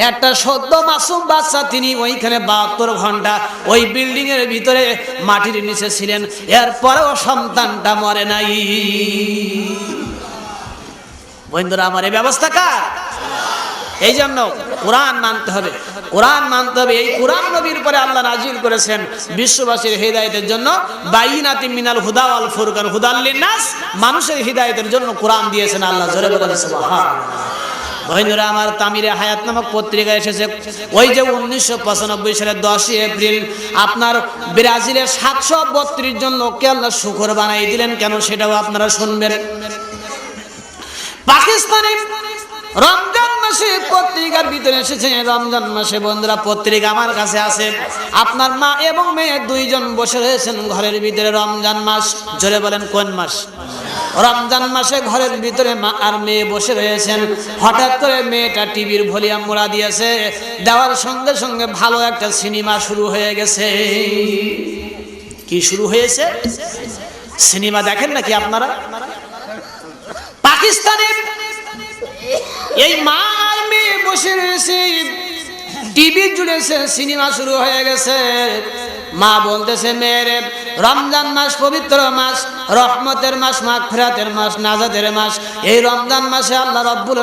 একটা সদ্য মাসুম বাচ্চা, তিনি ওইখানে 72 ঘন্টা ওই বিল্ডিং এর ভিতরে মাটির নিচে ছিলেন, এরপরেও সন্তানটা মরে নাই। বন্ধুরা আমার, এই ব্যবস্থা কার? এই জন্য কোরআন মানতে হবে, কোরআন মানতে হবে। এই কোরআন নবীর পরে আল্লাহ নাজিল করেছেন বিশ্ববাসীর হিদায়াতের জন্য, বাইনাতিন মিনাল হুদা ওয়াল ফুরকান হুদাল লিন্নাস, মানুষের হিদায়াতের জন্য কোরআন দিয়েছেন আল্লাহ। জোরে বলেন সুবহানাল্লাহ। বন্ধুরা আমার, তামিরে হায়াত নামক পত্রিকা এসেছে, ওই যে 1995 সালের 10 এপ্রিল আপনার ব্রাজিলের 732 জন লোককে আল্লাহ শুকর বানাই দিলেন। কেন সেটাও আপনারা শুনবেন। পাকিস্তানে রমজান মাসে পত্রিকার ভিতরে এসেছে, রমজান মাসে বন্ধুরা পত্রিকা আমার কাছে আছে, আপনার মা এবং মেয়ে 2 জন বসে রয়েছেন ঘরের ভিতরে। রমজান মাস, জোরে বলেন কোন মাস? রমজান মাসে ঘরের ভিতরে মা আর মেয়ে বসে রয়েছেন। হঠাৎ করে মেয়েটা টিভির ভলিউম মোড়া দিয়েছে, দেওয়ার সঙ্গে সঙ্গে ভালো একটা সিনেমা শুরু হয়ে গেছে। কি শুরু হয়েছে? সিনেমা দেখেন নাকি আপনারা? পাকিস্তানে এই মা আর মেয়ে বসে রয়েছে, টিভি জুড়েছে, সিনেমা শুরু হয়ে গেছে। মা বলতেছে, মেয়েরে, রমজান মাস পবিত্র মাস, রহমতের মাস, মাগফিরাতের মাস, নাজাতের মাস। এই রমজান মাসে আল্লাহ রাব্বুল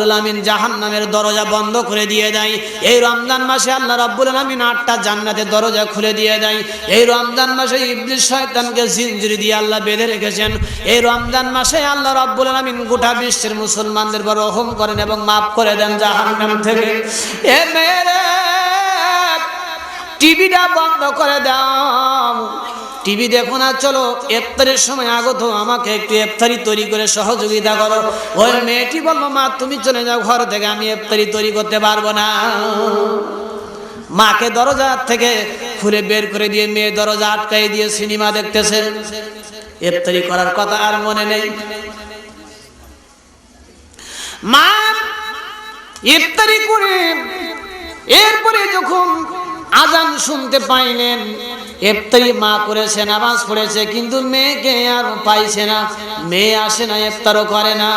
আলামিন জাহান্নামের দরজা বন্ধ করে দিয়ে দেয়। এই রমজান মাসে আল্লাহ রাব্বুল আলামিন 8টা জান্নাতের দরজা খুলে দিয়ে দেয়। এই রমজান মাসে ইবলিস শয়তানকে জিনজির দিয়ে আল্লাহ বেঁধে রেখেছেন। এই রমজান মাসে আল্লাহ রাব্বুল আলামিন গোটা বিশ্বের মুসলমানদের উপর রহম করেন এবং মাফ করে দেন জাহান্নাম থেকে। এ মেয়েরে, টিভিটা বন্ধ করে দাও, টিভি দেখো না, চলো ইফতারের সময় আগত, আমাকে একটু ইফতারি তৈরি করে সহযোগিতা করো। ওই মেয়েটি বলল, মা তুমি চলে যাও ঘর থেকে, আমি ইফতারি তৈরি করতে পারবো না। মাকে দরজা থেকে খুলে বের করে দিয়ে মেয়ে দরজা আটকাই দিয়ে সিনেমা দেখতেছে। ইফতারি করার কথা আর মনে নেই। মা ইফতারি করে এরপরে যখন আজান শুনতে পাইলেন, ইফতারি মা করেছে, নামাজ পড়েছে, কিন্তু মেয়েকে আর পাইছে না। মেয়ে আসে না, ইফতারও করে না।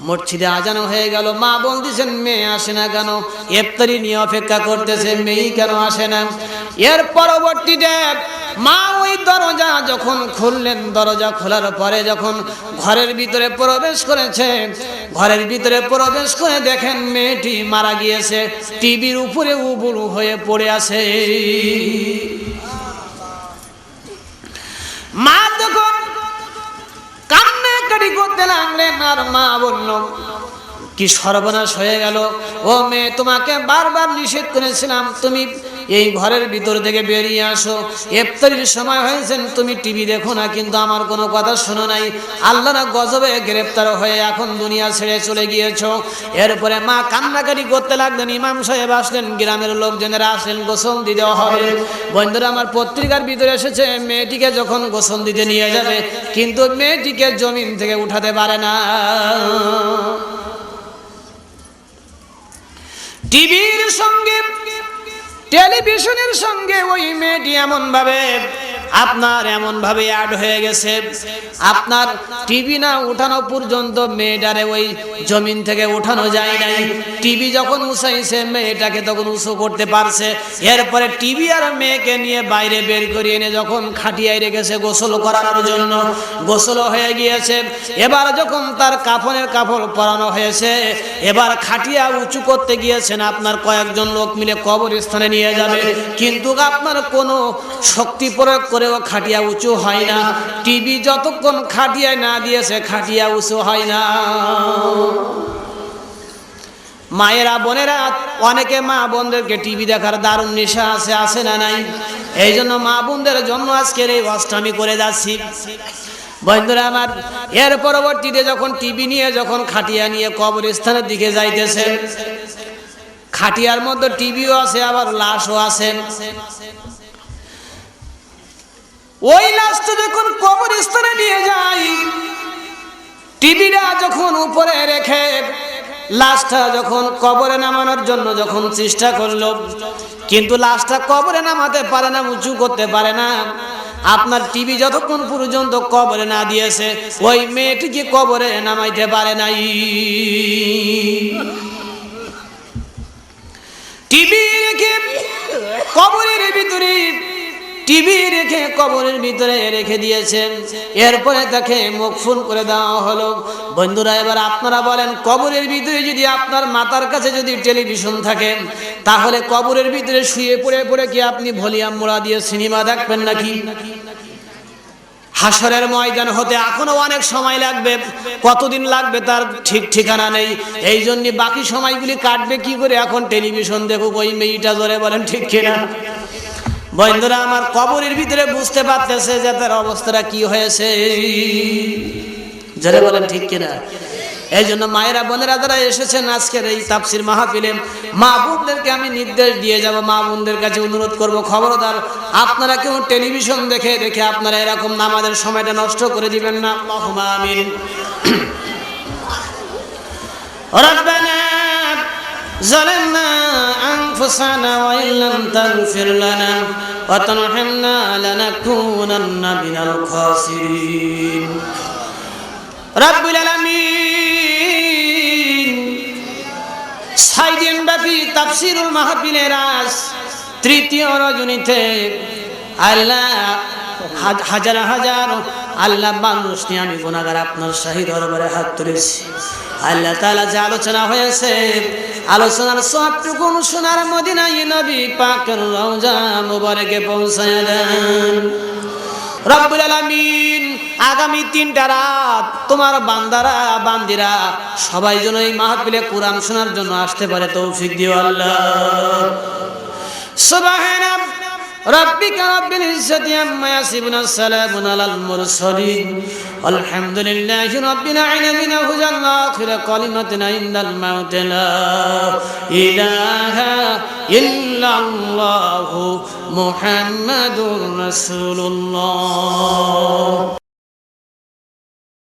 মসজিদে আজান হয়ে গেল, মা বলতেছেন মেয়ে আসে না কেন? ইফতারি নিয়ে অপেক্ষা করতেছে, মেয়ে কেন আসে না? এর পরবর্তীতে মা ওই দরজা যখন খুললেন, দরজা খোলার পরে যখন ঘরের ভিতরে প্রবেশ করেছে, ঘরের ভিতরে প্রবেশ করে দেখেন মেয়েটি মারা গিয়েছে, টিভির উপরে উবুড় হয়ে পড়ে আছে। মা তখন কান্নাকাটি করতে লাগলেন। আর মা বলল, কি সর্বনাশ হয়ে গেল! ও মেয়ে, তোমাকে বারবার নিষেধ করেছিলাম তুমি এই ঘরের ভিতর থেকে বেরিয়ে আসো, ইফতারির সময় হয়েছেন, তুমি টিভি দেখো না, কিন্তু আমার কোনো কথা শোনো নাই। আল্লাহর গজবে গ্রেফতার হয়ে এখন দুনিয়া ছেড়ে চলে গিয়েছো। এরপরে মা কান্নাকাটি করতে লাগলেন। ইমাম সাহেব আসলেন, গ্রামের লোকজনেরা আসলেন, গোসল দিতে হবে। বন্ধুরা আমার, পত্রিকার ভিতরে এসেছে মেয়েটিকে যখন গোসল দিতে নিয়ে যাবে, কিন্তু মেয়েটিকে জমিন থেকে উঠাতে পারে না। টিভির সঙ্গে, টেলিভিশনের সঙ্গে ওই মেয়েটি এমন ভাবে অ্যাড হয়ে গেছে, আপনার টিভি না উঠানো পর্যন্ত মেয়েটারে ওই জমিন থেকে উঠানো যায় নাই। টিভি যখন উঠাইছে, মেয়েটাকে তখন উঁচু করতে পারছে। এরপরে টিভি আর মেয়েকে নিয়ে বাইরে বের করে এনে যখন খাটিয়ায় রেখেছে গোসল করানোর জন্য, গোসল হয়ে গিয়েছে। এবার যখন তার কাফনের কাপড় পরানো হয়েছে, এবার খাটিয়া উঁচু করতে গিয়েছেন আপনার কয়েকজন লোক মিলে কবরস্থানে নিয়ে যাবে, কিন্তু আপনার কোনো শক্তি প্রয়োগ করেও খাটিয়া উঁচু হয় না। টিভি যতক্ষণ খাটিয়ায় না দিয়েছে, খাটিয়া উঁচু হয় না। মায়েরা, বোনেরা, অনেকে মা বোনদেরকে টিভি দেখার দারুণ নেশা আছে না নাই? এই জন্য মা বোনদের জন্য আজকের এই অষ্টমী করে যাচ্ছি। বন্ধুরা আমার, এর পরবর্তীতে যখন টিভি নিয়ে যখন খাটিয়া নিয়ে কবরস্থানের দিকে যাইতেছে, খাটিয়ার মধ্যে টিভিও আছে, আবার লাশও আছে। ওই লাশটা যখন কবরস্থানে নিয়ে যায়, টিভিটা যখন উপরে রেখে লাশটা যখন কবরে নামানোর জন্য যখন চেষ্টা করলো, কিন্তু লাশটা কবরে নামাতে পারে না, উঁচু করতে পারে না। আপনার টিভি যতক্ষণ পর্যন্ত কবরে না দিয়েছে, ওই মেয়েটিকে কবরে নামাইতে পারে নাই। টিভি রেখে কবরের ভিতরে, টিভি রেখে কবরের ভিতরে রেখে দিয়েছেন। এরপরে তাকে মকফুন করে দেওয়া হলো। বন্ধুরা এবার আপনারা বলেন, কবরের ভিতরে যদি আপনার মাথার কাছে যদি টেলিভিশন থাকে, তাহলে কবরের ভিতরে শুয়ে পড়ে পড়ে কি আপনি ভলিউম মোড়া দিয়ে সিনেমা দেখবেন নাকি? হাসরের ময়দান হতে এখনো অনেক সময় লাগবে, কতদিন লাগবে তার ঠিক ঠিকানা নেই। এই জন্য বাকি সময়গুলি কাটবে কি করে? এখন টেলিভিশন দেখুক ওই মেয়েটা, জোরে বলেন ঠিক কিনা? বন্ধুরা আমার, কবরের ভিতরে বুঝতে পারতেছে যে তার অবস্থাটা কি হয়েছে, জোরে বলেন ঠিক কিনা? এই জন্য মায়েরা, বোনেরা যারা এসেছেন আজকের এই তাফসীর মাহফিলে, মা বোনদেরকে আমি নির্দেশ দিয়ে যাব, মা বোনদের কাছে অনুরোধ করব, খবরদার আপনারা কেউ টেলিভিশন দেখে দেখে আপনারা এরকম নামাজের সময়টা নষ্ট করে দিবেন না। আল্লাহুম্মা আমিন। রব্বানা ظلمنا أنفسنا وإن لم تغفر لنا وترحمنا لنكونن من الخاسرين رب العالمين। 6 দিন ব্যাপী তাফসীরুল মাহফিলের আজ তৃতীয় রজনীতে আল্লাহ হাজার হাজার আল্লাহ মানুষ নিয়ে আমি গুনাহগার আপনার শাহী দরবারে হাত তুলেছি। আল্লাহ তাআলা যে আলোচনা হয়েছে, আলোচনার সবটুকু সোনার মদিনায় নবী পাকের রওজা মুবারকে পৌঁছায় দেন রব্বুল আলামিন। আগামী 3টা রাত তোমার বান্দারা বান্দিরা সবাই যেন এই মাহফিলে কোরআন শোনার জন্য আসতে পারে তৌফিক দিও আল্লাহ। সুবহানা ربك رب العزة عما يصفون السلام على المرسلين الحمد لله رب العالمين وجل آخر كلمتنا عند الموت لا إله إلا الله محمد رسول الله